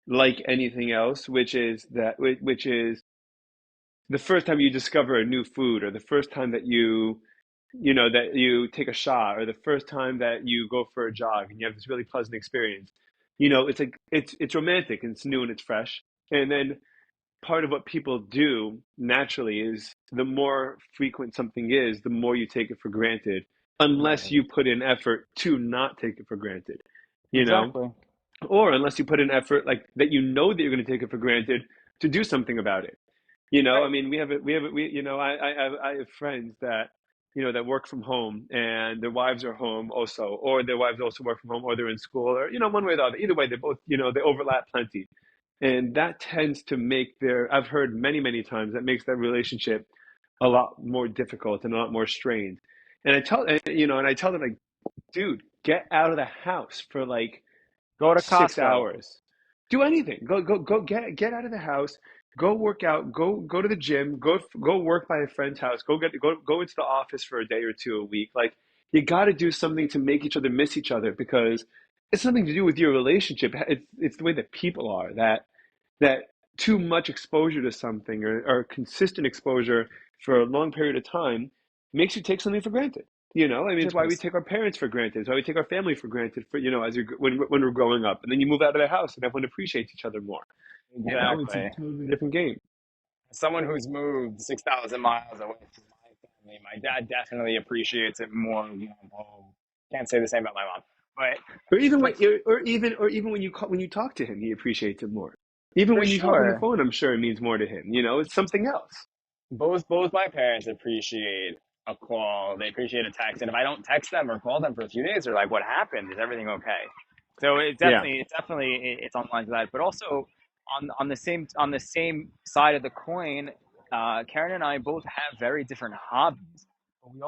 like anything else, which is the first time you discover a new food, or the first time that you take a shot, or the first time that you go for a jog and you have this really pleasant experience. It's like it's romantic and it's new and it's fresh. And then part of what people do naturally is the more frequent something is, the more you take it for granted, unless Right. you put in effort to not take it for granted, you know? Exactly. Or unless you put in effort like that, you know that you're going to take it for granted to do something about it. You know, I Right. mean, you know, I have friends that, you know, that work from home and their wives are home also, or their wives also work from home, or they're in school, or, you know, one way or the other. Either way, they both, you know, they overlap plenty. And that tends to make I've heard many, many times that makes that relationship a lot more difficult and a lot more strained. And you know, and I tell them, like, dude, get out of the house for like Go to six Costco. hours. Do anything. Go get out of the house. Go work out. Go to the gym. Go work by a friend's house. Go into the office for a day or two a week. Like, you got to do something to make each other miss each other, because it's something to do with your relationship. It's the way that people are, that too much exposure to something, or consistent exposure for a long period of time makes you take something for granted. You know, I mean, it's why we 100%. take our parents for granted. It's why we take our family for granted, for, you know, when we're growing up, and then you move out of the house and everyone appreciates each other more. You know, it's a Exactly. totally different game. Someone who's moved 6,000 miles away from my family, my dad definitely appreciates it more when I'm home. Can't say the same about my mom, but Or even but when you talk to him, he appreciates it more. Even for when you talk on the sure, phone, I'm sure it means more to him. You know, it's something else. both my parents appreciate a call. They appreciate a text, and if I don't text them or call them for a few days, they're like, "What happened? Is everything okay?" So Yeah. it's on lines of that, but also on the same side of the coin, Karen and I both have very different hobbies. But we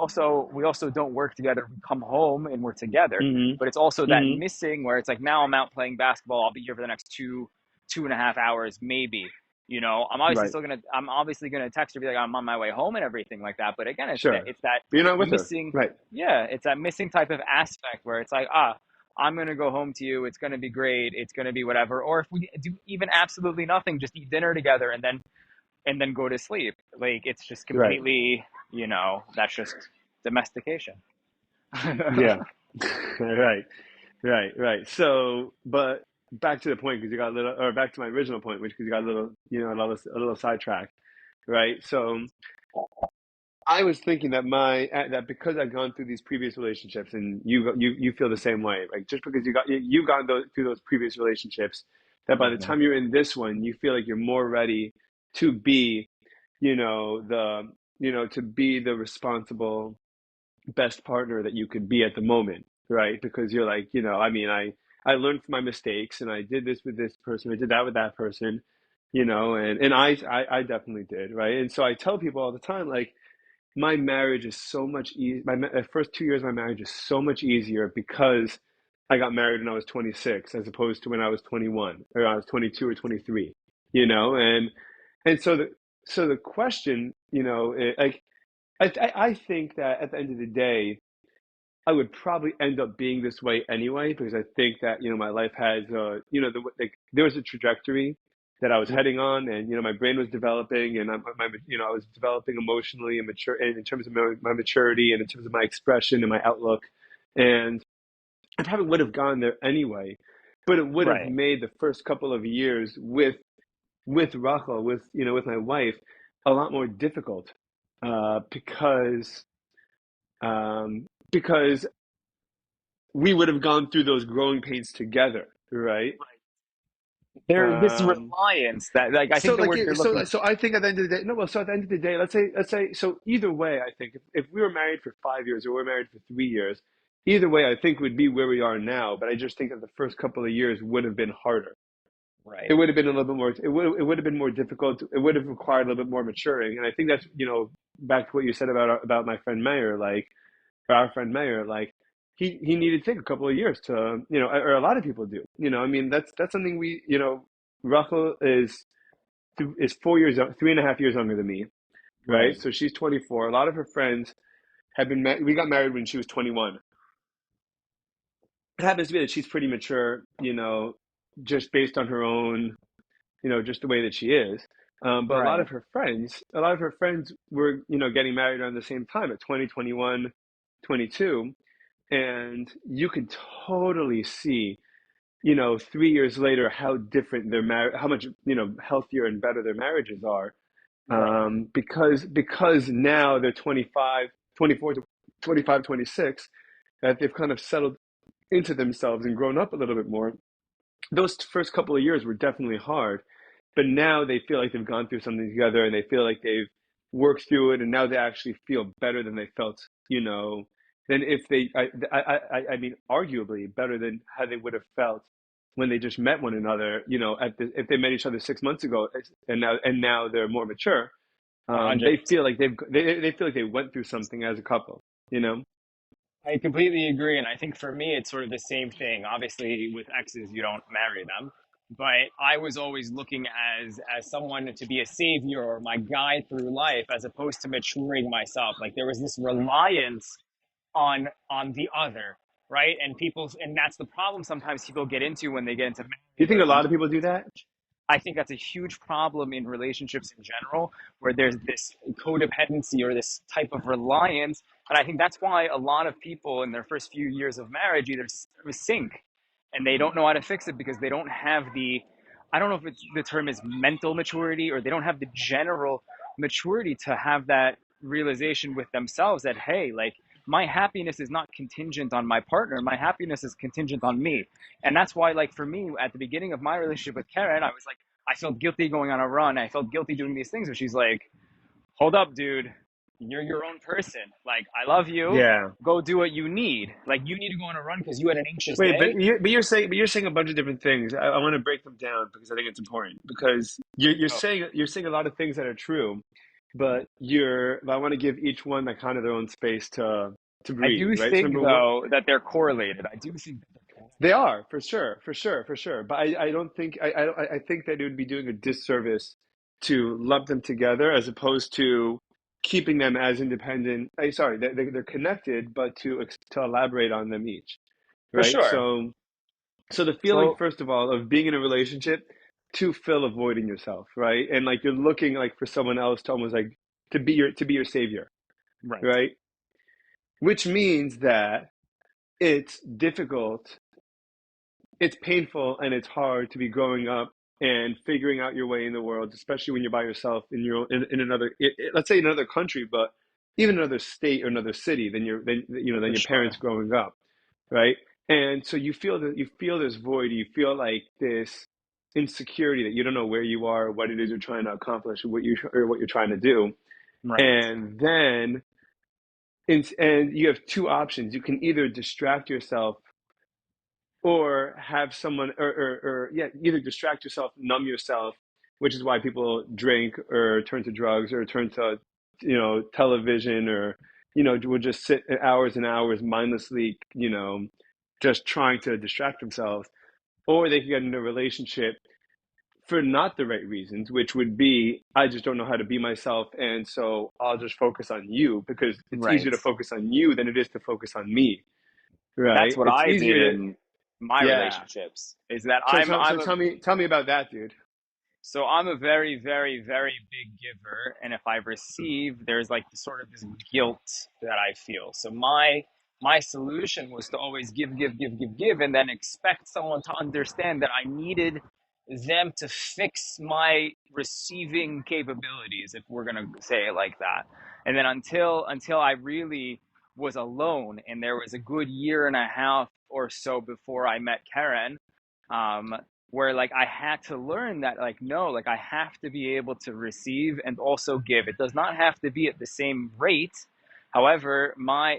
also don't work together. We come home and we're together, Hmm. but it's also that Hmm. missing where it's like now I'm out playing basketball. I'll be here for the next two and a half hours maybe. You know, Right. I'm obviously gonna text her, be like, I'm on my way home and everything like that. But again, Sure. it's that But you're not with her. missing, Right. yeah, it's that missing type of aspect where it's like, I'm gonna go home to you. It's gonna be great. It's gonna be whatever. Or if we do even absolutely nothing, just eat dinner together and then go to sleep. Like it's just Right. completely, that's just domestication. Yeah. Right. Right. So, but back to the point, because you got a little, or back to my original point, which because you got a little, you know, a little sidetracked, right? So, I was thinking that that because I've gone through these previous relationships, and you feel the same way, like just because you've gone through those previous relationships, that by the Mhm. time you're in this one, you feel like you're more ready to be, you know, to be the responsible best partner that you could be at the moment, right? Because you're like, you know, I mean, I learned from my mistakes, and I did this with this person, I did that with that person, you know, and I definitely did, right? And so I tell people all the time, like, my marriage is so much easier. The first 2 years of my marriage is so much easier because I got married when I was 26, as opposed to when I was 21, or I was 22 or 23, you know, and so the question, you know, like, I think that at the end of the day, I would probably end up being this way anyway, because I think that, you know, my life has, you know, there was a trajectory that I was Yep. heading on, and, you know, my brain was developing, and you know, I was developing emotionally and mature, and in terms of my maturity, and in terms of my expression and my outlook, and I probably would have gone there anyway, but it would have Right. made the first couple of years with Rachel, with, you know, with my wife, a lot more difficult, because because we would have gone through those growing pains together, right? There's this Um, reliance that, like, I think the word you're looking. so I think at the end of the day, no, well, so at the end of the day, let's say, so either way, I think if we were married for 5 years, or we are married for 3 years, either way, I think we'd be where we are now. But I just think that the first couple of years would have been harder. It Right. would have been a little bit more. It would have been more difficult. It would have required a little bit more maturing. And I think that's, you know, back to what you said about my friend Mayer, like, for our friend Mayer, like, he needed to take a couple of years to, you know, or a lot of people do. You know, I mean, that's something we, you know, Rachel is 4 years, 3.5 years younger than me, right? Right. So she's 24. A lot of her friends have been we got married when she was 21. It happens to be that she's pretty mature, you know, just based on her own, you know, just the way that she is. But Right. a lot of her friends were, you know, getting married around the same time at 20, 21, 22. And you could totally see 3 years later, how different how much, healthier and better their marriages are. Right. Because now they're 25, 24 to 25, 26, that they've kind of settled into themselves and grown up a little bit more. Those first couple of years were definitely hard, but now they feel like they've gone through something together and they feel like they've worked through it, and now they actually feel better than they felt, than if I mean, arguably better than how they would have felt when they just met one another, if they met each other 6 months ago, and now they're more mature. A hundred They percent. feel like they feel like they went through something as a couple. I completely agree, and I think for me it's sort of the same thing. Obviously, with exes, you don't marry them, but I was always looking as someone to be a savior or my guide through life, as opposed to maturing myself. Like there was this reliance on the other, right? And that's the problem sometimes people get into when they get into You marriage think or a into lot of people do that? I think that's a huge problem in relationships in general, where there's this codependency or this type of reliance. And I think that's why a lot of people in their first few years of marriage either sink and they don't know how to fix it because they don't have I don't know if the term is mental maturity, or they don't have the general maturity to have that realization with themselves that, hey, like my happiness is not contingent on my partner. My happiness is contingent on me. And that's why, like, for me, at the beginning of my relationship with Karen, I was like, I felt guilty going on a run. I felt guilty doing these things. And she's like, hold up, dude. You're your own person. Like, I love you. Yeah. Go do what you need. Like, you need to go on a run because you had an anxious Wait, day. but you're saying a bunch of different things. I want to break them down because I think it's important. Because you're Oh, saying a lot of things that are true, but I want to give each one like kind of their own space to I breathe, do right? So think, number one, though, that they're correlated. I do think that they're they connected. are for sure, for sure, for sure. But I don't think I think that it would be doing a disservice to lump them together as opposed to keeping them as independent. Sorry, they're connected, but to elaborate on them each, For right? sure. So the feeling, So, first of all, of being in a relationship to fill avoiding yourself, right? And like you're looking like for someone else to almost like to be your savior, right. right? Which means that it's difficult, it's painful, and it's hard to be growing up and figuring out your way in the world, especially when you're by yourself in another, let's say another country, but even another state or another city than For your parents sure. growing up, right? And so you feel this void, you feel like this insecurity that you don't know where you are, what it is you're trying to accomplish, what you're trying to do, Right. and then and you have two options. You can either distract yourself or have someone or yeah, either distract yourself, numb yourself, which is why people drink or turn to drugs or turn to television, or will just sit hours and hours mindlessly, just trying to distract themselves. Or they can get into a relationship for not the right reasons, which would be, I just don't know how to be myself, and so I'll just focus on you because it's easier Right. to focus on you than it is to focus on me, That's right? what It's I easier did to, in my yeah. relationships, is that So I'm tell so I'm a tell me about that, dude. So I'm a very, very, very big giver, and if I receive, there's like sort of this guilt that I feel. So my solution was to always give, give, give, give, give, and then expect someone to understand that I needed them to fix my receiving capabilities, if we're gonna say it like that. And then until I really was alone, and there was a good year and a half or so before I met Karen, um, where like I had to learn that, like, no, like I have to be able to receive and also give. It does not have to be at the same rate. However, my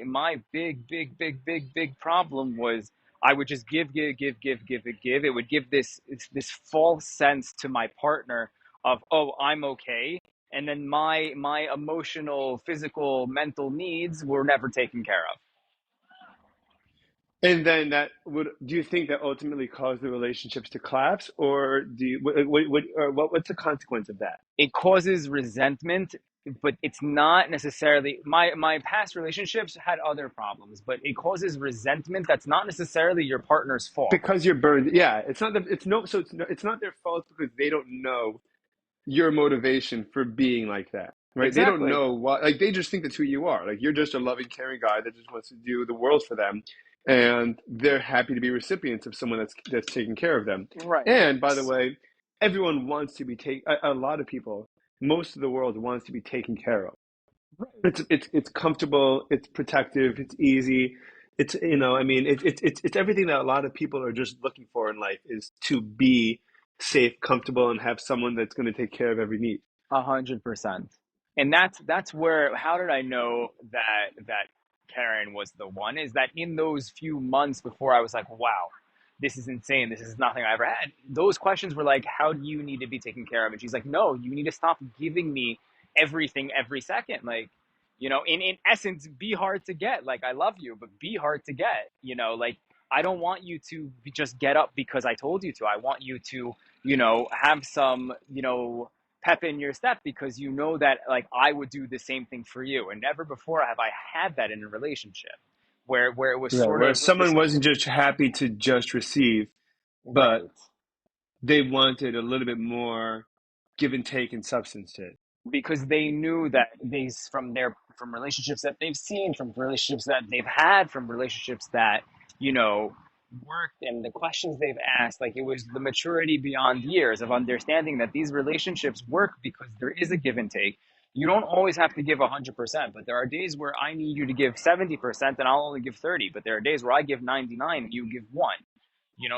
big problem was I would just give, give, give, give, give, give, give. It would give this false sense to my partner of, oh, I'm okay, and then my emotional, physical, mental needs were never taken care of. And then do you think that ultimately caused the relationships to collapse, or what's the consequence of that? It causes resentment, but it's not necessarily my past relationships had other problems, but it causes resentment that's not necessarily your partner's fault. Because you're burned. Yeah, it's not that it's no, so it's not their fault because they don't know your motivation for being like that, right? They don't Exactly. know what, like they just think that's who you are. Like you're just a loving, caring guy that just wants to do the world for them, and they're happy to be recipients of someone that's taking care of them. Right. And by the way, everyone wants to be a lot of people, most of the world wants to be taken care of. Right. It's comfortable, it's protective, it's easy. It's I mean it's everything that a lot of people are just looking for in life is to be safe, comfortable, and have someone that's going to take care of every need. 100%. And that's where, how did I know that Karen was the one? Is that in those few months before I was like, wow, this is insane. This is nothing I ever had. Those questions were like, how do you need to be taken care of? And she's like, no, you need to stop giving me everything every second. Like, in essence, be hard to get. Like, I love you, but be hard to get. Like, I don't want you to just get up because I told you to. I want you to, have some, pep in your step, because that, like, I would do the same thing for you. And never before have I had that in a relationship where it was Right. sort Where of someone wasn't reciprocal. just happy to just receive, but Right. they wanted a little bit more give and take and substance to it. Because they knew that from relationships that they've seen, from relationships that they've had, from relationships that you know worked, and the questions they've asked, like, it was the maturity beyond years of understanding that these relationships work because there is a give and take. You don't always have to give 100%, but there are days where I need you to give 70% and I'll only give 30, but there are days where I give 99 and you give 1.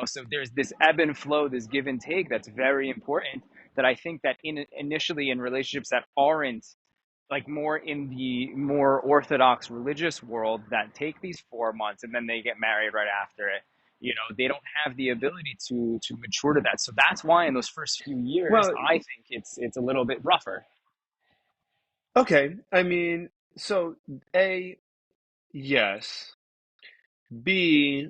So there's this ebb and flow, this give and take, that's very important, that I think that initially in relationships that aren't, like, more in the more orthodox religious world, that take these 4 months and then they get married right after it, they don't have the ability to mature to that. So that's why in those first few years Well, I think it's a little bit rougher. okay. I mean, so A, yes. B,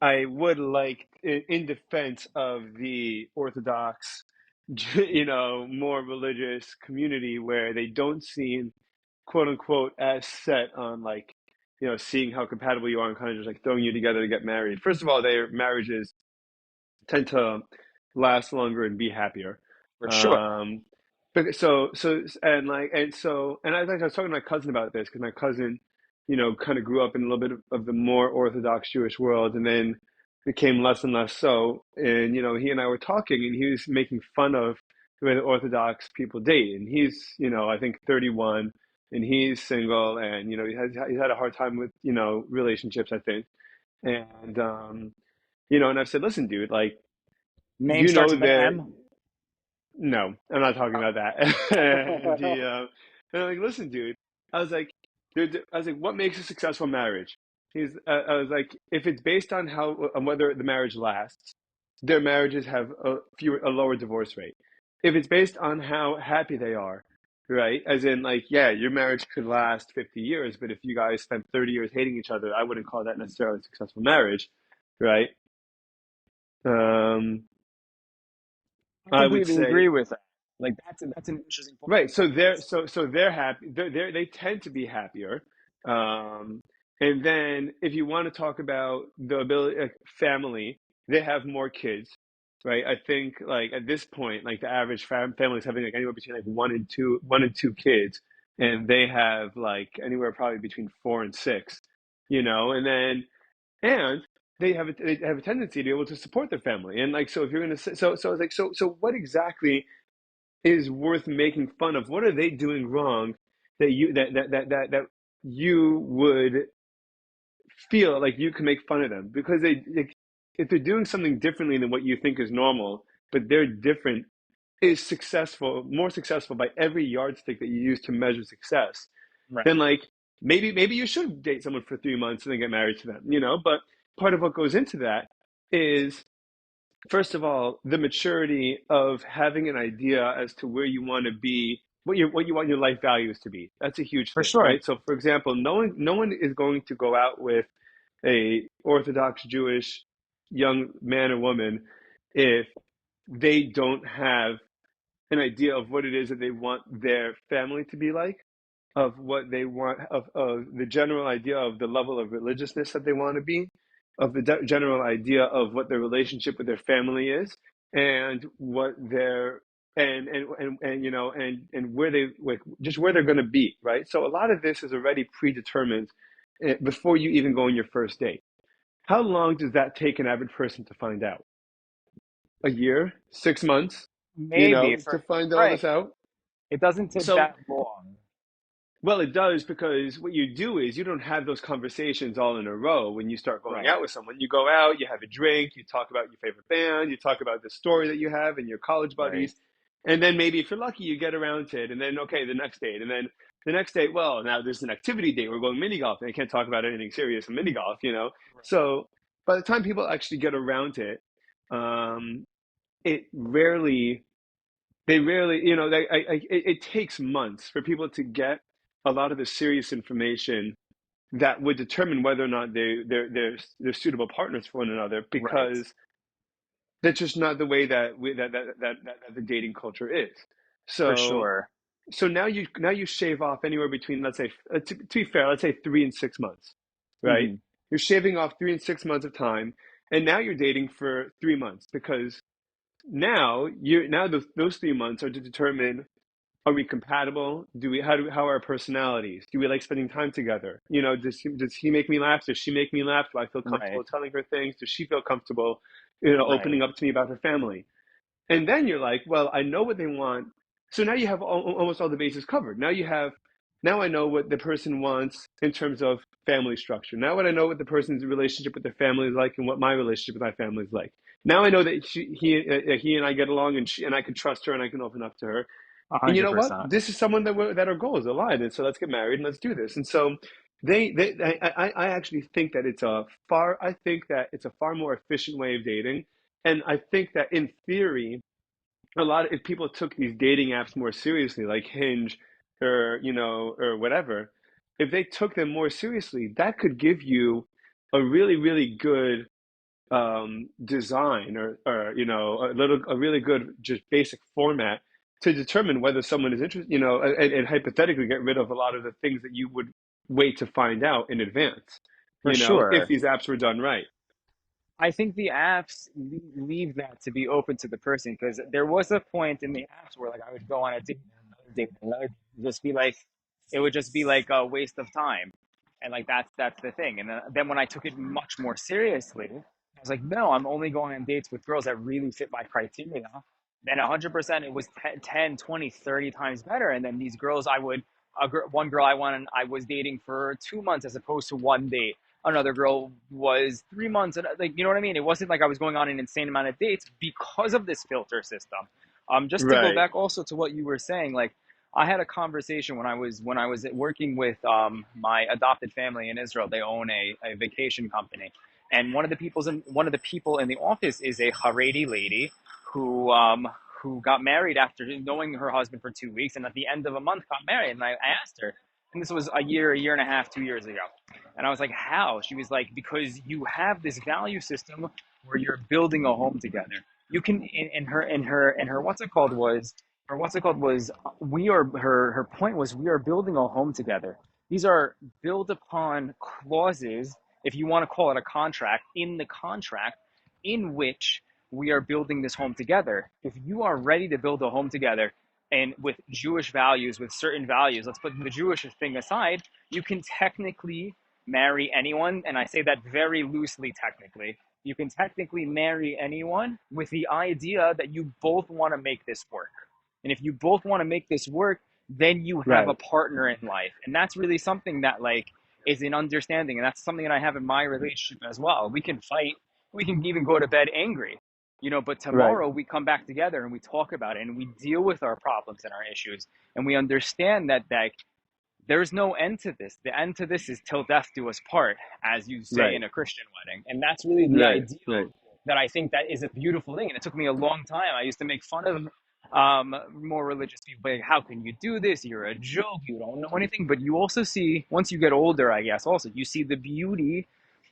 I would like, in defense of the Orthodox, more religious community where they don't seem, quote unquote, as set on like, seeing how compatible you are and kind of just like throwing you together to get married. First of all, their marriages tend to last longer and be happier. For sure. Um, and I think I was talking to my cousin about this because my cousin, kind of grew up in a little bit of the more Orthodox Jewish world, and then became less and less so. And he and I were talking, and he was making fun of the way the Orthodox people date. And he's, I think 31, and he's single, and he's had a hard time with relationships, I think. And and I've said, listen, dude, like Name you starts know with an that M. no, I'm not talking about that. And I'm like, listen, dude. I was like, what makes a successful marriage? I was like, if it's based on on whether the marriage lasts, their marriages have a lower divorce rate. If it's based on how happy they are, right? As in, like, yeah, your marriage could last 50 years, but if you guys spent 30 years hating each other, I wouldn't call that necessarily a successful marriage, right? Um, I I would completely say agree with that. Like, that's an interesting point. right. So they're happy. They tend to be happier. Um, and then if you want to talk about the ability, like family, they have more kids, right? I think like at this point, like the average family is having like anywhere between like one and two kids, and they have like anywhere probably between 4 and 6, and then and they have a tendency to be able to support their family. And like so if you're gonna say so it's like so what exactly is worth making fun of? What are they doing wrong that you would feel like you can make fun of them? Because if they're doing something differently than what you think is normal, but they're different, is successful, more successful by every yardstick that you use to measure success, Right. then like maybe you should date someone for 3 months and then get married to them. But part of what goes into that is, first of all, the maturity of having an idea as to where you want to be, what you want your life values to be. That's a huge For thing, sure. right? So, for example, no one is going to go out with a Orthodox Jewish young man or woman if they don't have an idea of what it is that they want their family to be like, of what they want, of the general idea of the level of religiousness that they want to be, of the general idea of what their relationship with their family is, and what their and where they like just where they're going to be, right? So a lot of this is already predetermined before you even go on your first date. How long does that take an average person to find out? A year, 6 months, Maybe to for find all right. this out? It doesn't take So, that long. well, it does because what you do is you don't have those conversations all in a row when you start going Right. out with someone. You go out, you have a drink, you talk about your favorite band, you talk about the story that you have and your college Right. buddies. And then maybe if you're lucky, you get around to it. And then, okay, the next date. And then the next date, well, now there's an activity date. We're going mini golf. And I can't talk about anything serious in mini golf. Right. So by the time people actually get around to it, um, it rarely they rarely, it takes months for people to get a lot of the serious information that would determine whether or not they're suitable partners for one another, Right. because that's just not the way that the dating culture is. For So sure. now you shave off anywhere between, let's say, to be fair, let's say 3 and 6 months, right? Hmm. You're shaving off 3 and 6 months of time, and now you're dating for 3 months because now those 3 months are to determine, are we compatible? How are our personalities? Do we like spending time together? Does he make me laugh? Does she make me laugh? Do I feel Right. comfortable telling her things? Does she feel comfortable, Right. opening up to me about her family? And then you're like, well, I know what they want. So now you have almost all the bases covered. Now I know what the person wants in terms of family structure. Now what I know what the person's relationship with their family is like and what my relationship with my family is like. Now I know that he and I get along, and I can trust her and I can open up to her. A And you hundred know what? percent. This is someone that our goals align, and so let's get married and let's do this. And so I actually think that I think that it's a far more efficient way of dating, and I think that in theory, if people took these dating apps more seriously, like Hinge, or whatever, if they took them more seriously, that could give you a really, really good design, or a really good just basic format to determine whether someone is interested, and hypothetically get rid of a lot of the things that you would wait to find out in advance, For if sure. these apps were done right. I think the apps leave that to be open to the person because there was a point in the apps where like I would go on a date and another date and another date, just be like it would just be like a waste of time, and like that's the thing. And then when I took it much more seriously, I was like, no, I'm only going on dates with girls that really fit my criteria. Then 100% it was 10, 20, 30 times better. And then these girls one girl I was dating for 2 months as opposed to one date. Another girl was 3 months, and like you know what I mean. It wasn't like I was going on an insane amount of dates because of this filter system. Just to go Right. back also to what you were saying, like I had a conversation when I was working with my adopted family in Israel. They own a vacation company, and one of the people in the office is a Haredi lady who got married after knowing her husband for 2 weeks, and at the end of a month got married. And I asked her, and this was a year and a half, 2 years ago. And I was like, how? She was like, because you have this value system where you're building a home together. You can, in her, what's it called was, her point was, we are building a home together. These are built upon clauses, if you want to call it a contract, in the contract in which we are building this home together. If you are ready to build a home together and with Jewish values, with certain values, let's put the Jewish thing aside, you can technically marry anyone, and I say that very loosely technically. You can technically marry anyone with the idea that you both want to make this work. And if you both want to make this work, then you have a Right. partner in life. And that's really something that like is an understanding. And that's something that I have in my relationship as well. We can fight, we can even go to bed angry. But Right. tomorrow we come back together and we talk about it and we deal with our problems and our issues and we understand that there's no end to this. The end to this is till death do us part, as you say Right. in a Christian wedding. And that's really the Right. ideal Right. that I think that is a beautiful thing. And it took me a long time. I used to make fun of more religious people. Like, how can you do this? You're a joke. You don't know anything. But you also see, once you get older, I guess, also, you see the beauty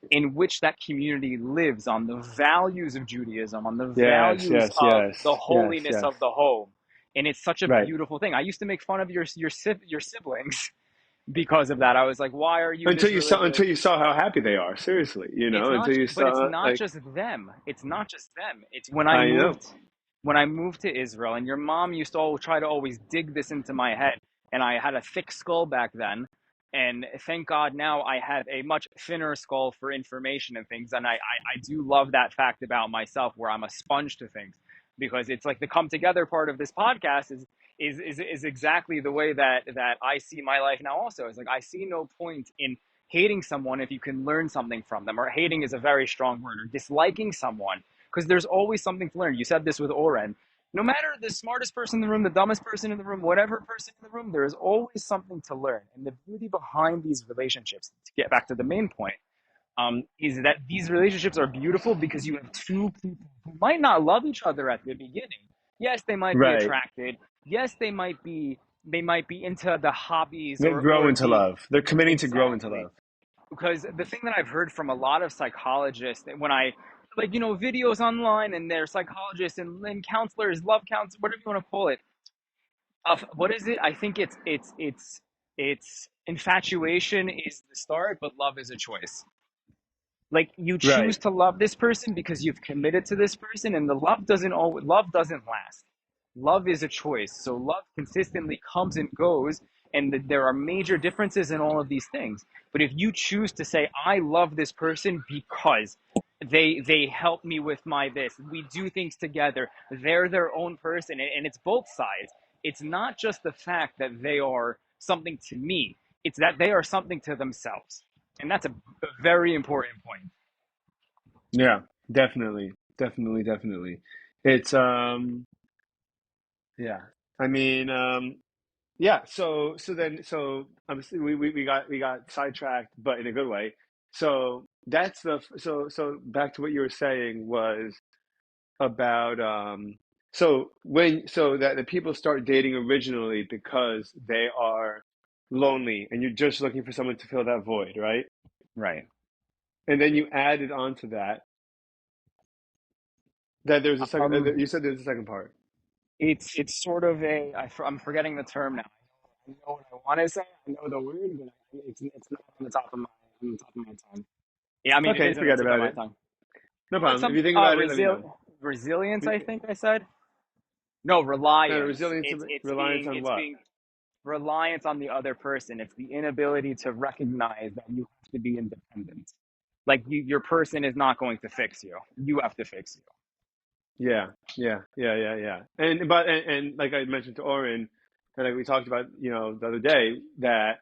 in which that community lives on the values of Judaism, on the Yes. values Yes. of the Yes. Yes. holiness Yes. of the home. And it's such a Right. beautiful thing. I used to make fun of your siblings because of that. I was like, why are you Until this you saw religious? until you saw how happy they are. Seriously, It's not, until you but it's saw, not like, just them. It's not just them. It's I know. when I moved to Israel, and your mom used to try to always dig this into my head, and I had a thick skull back then, And thank God now I have a much thinner skull for information and things. And I do love that fact about myself where I'm a sponge to things, because it's like the come together part of this podcast is exactly the way that I see my life now also. It's like I see no point in hating someone if you can learn something from them, or hating is a very strong word, or disliking someone, because there's always something to learn. You said this with Oren. No matter the smartest person in the room, the dumbest person in the room, whatever person in the room, there is always something to learn. And the beauty behind these relationships, to get back to the main point, is that these relationships are beautiful because you have two people who might not love each other at the beginning. Yes, they might be Right. attracted. Yes, they might be into the hobbies They grow or into the love. They're committing to grow into exactly. love. Because the thing that I've heard from a lot of psychologists, when I like videos online, and they're psychologists and counselors, love counselors, whatever you want to call it, of what is it? I think it's infatuation is the start, but love is a choice. Like you Right. choose to love this person because you've committed to this person, and the love doesn't last. Love is a choice. So love consistently comes and goes, and there are major differences in all of these things. But if you choose to say I love this person because they help me with my this, we do things together, they're their own person, and it's both sides. It's not just the fact that they are something to me, it's that they are something to themselves. And that's a very important point. Yeah, definitely. Definitely, definitely. It's yeah. I mean, yeah, so obviously we got sidetracked, but in a good way. So that's so back to what you were saying was about so that the people start dating originally because they are lonely and you're just looking for someone to fill that void, right? Right. And then you added on to that that there's a second Um, you said there's a second part. it's sort of I'm forgetting the term now. I know what I want to say. I know the word, but it's not on the top of my tongue. Yeah, I mean it Okay, is on the forget tip of about my it. tongue. No It's problem. If you something think about it, let me know. resilience. I Re- think I said no reliance. Resilience, It's reliance being on it's what? being reliance on the other person. It's the inability to recognize that you have to be independent. Like your person is not going to fix you. You have to fix you. Yeah, yeah. And like I mentioned to Oren, and like we talked about, the other day, that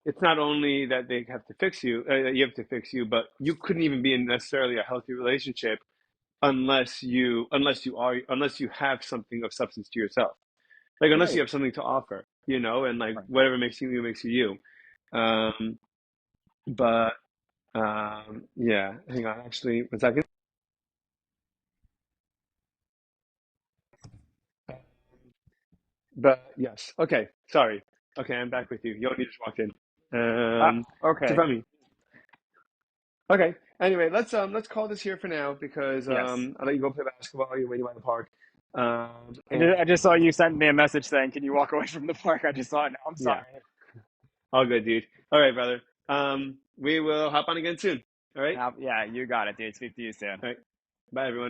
it's not only that they have to fix you, that you have to fix you, but you couldn't even be in necessarily a healthy relationship unless you have something of substance to yourself. Like unless you Right. have something to offer, and like Right. whatever makes you you. But yeah, hang on, actually, one second. But yes, okay, sorry. Okay, I'm back with you. Yoni just walked in. So Okay. from me. Okay. Anyway, let's call this here for now because Yes. I'll let you go play basketball. You're waiting by the park. I And just, I just saw you send me a message saying, "Can you walk away from the park?" I just saw it now. I'm sorry. yeah, all good, dude. All right, brother. We will hop on again soon. All right. Yeah, you got it, dude. Speak to you soon. All right. Bye, everyone.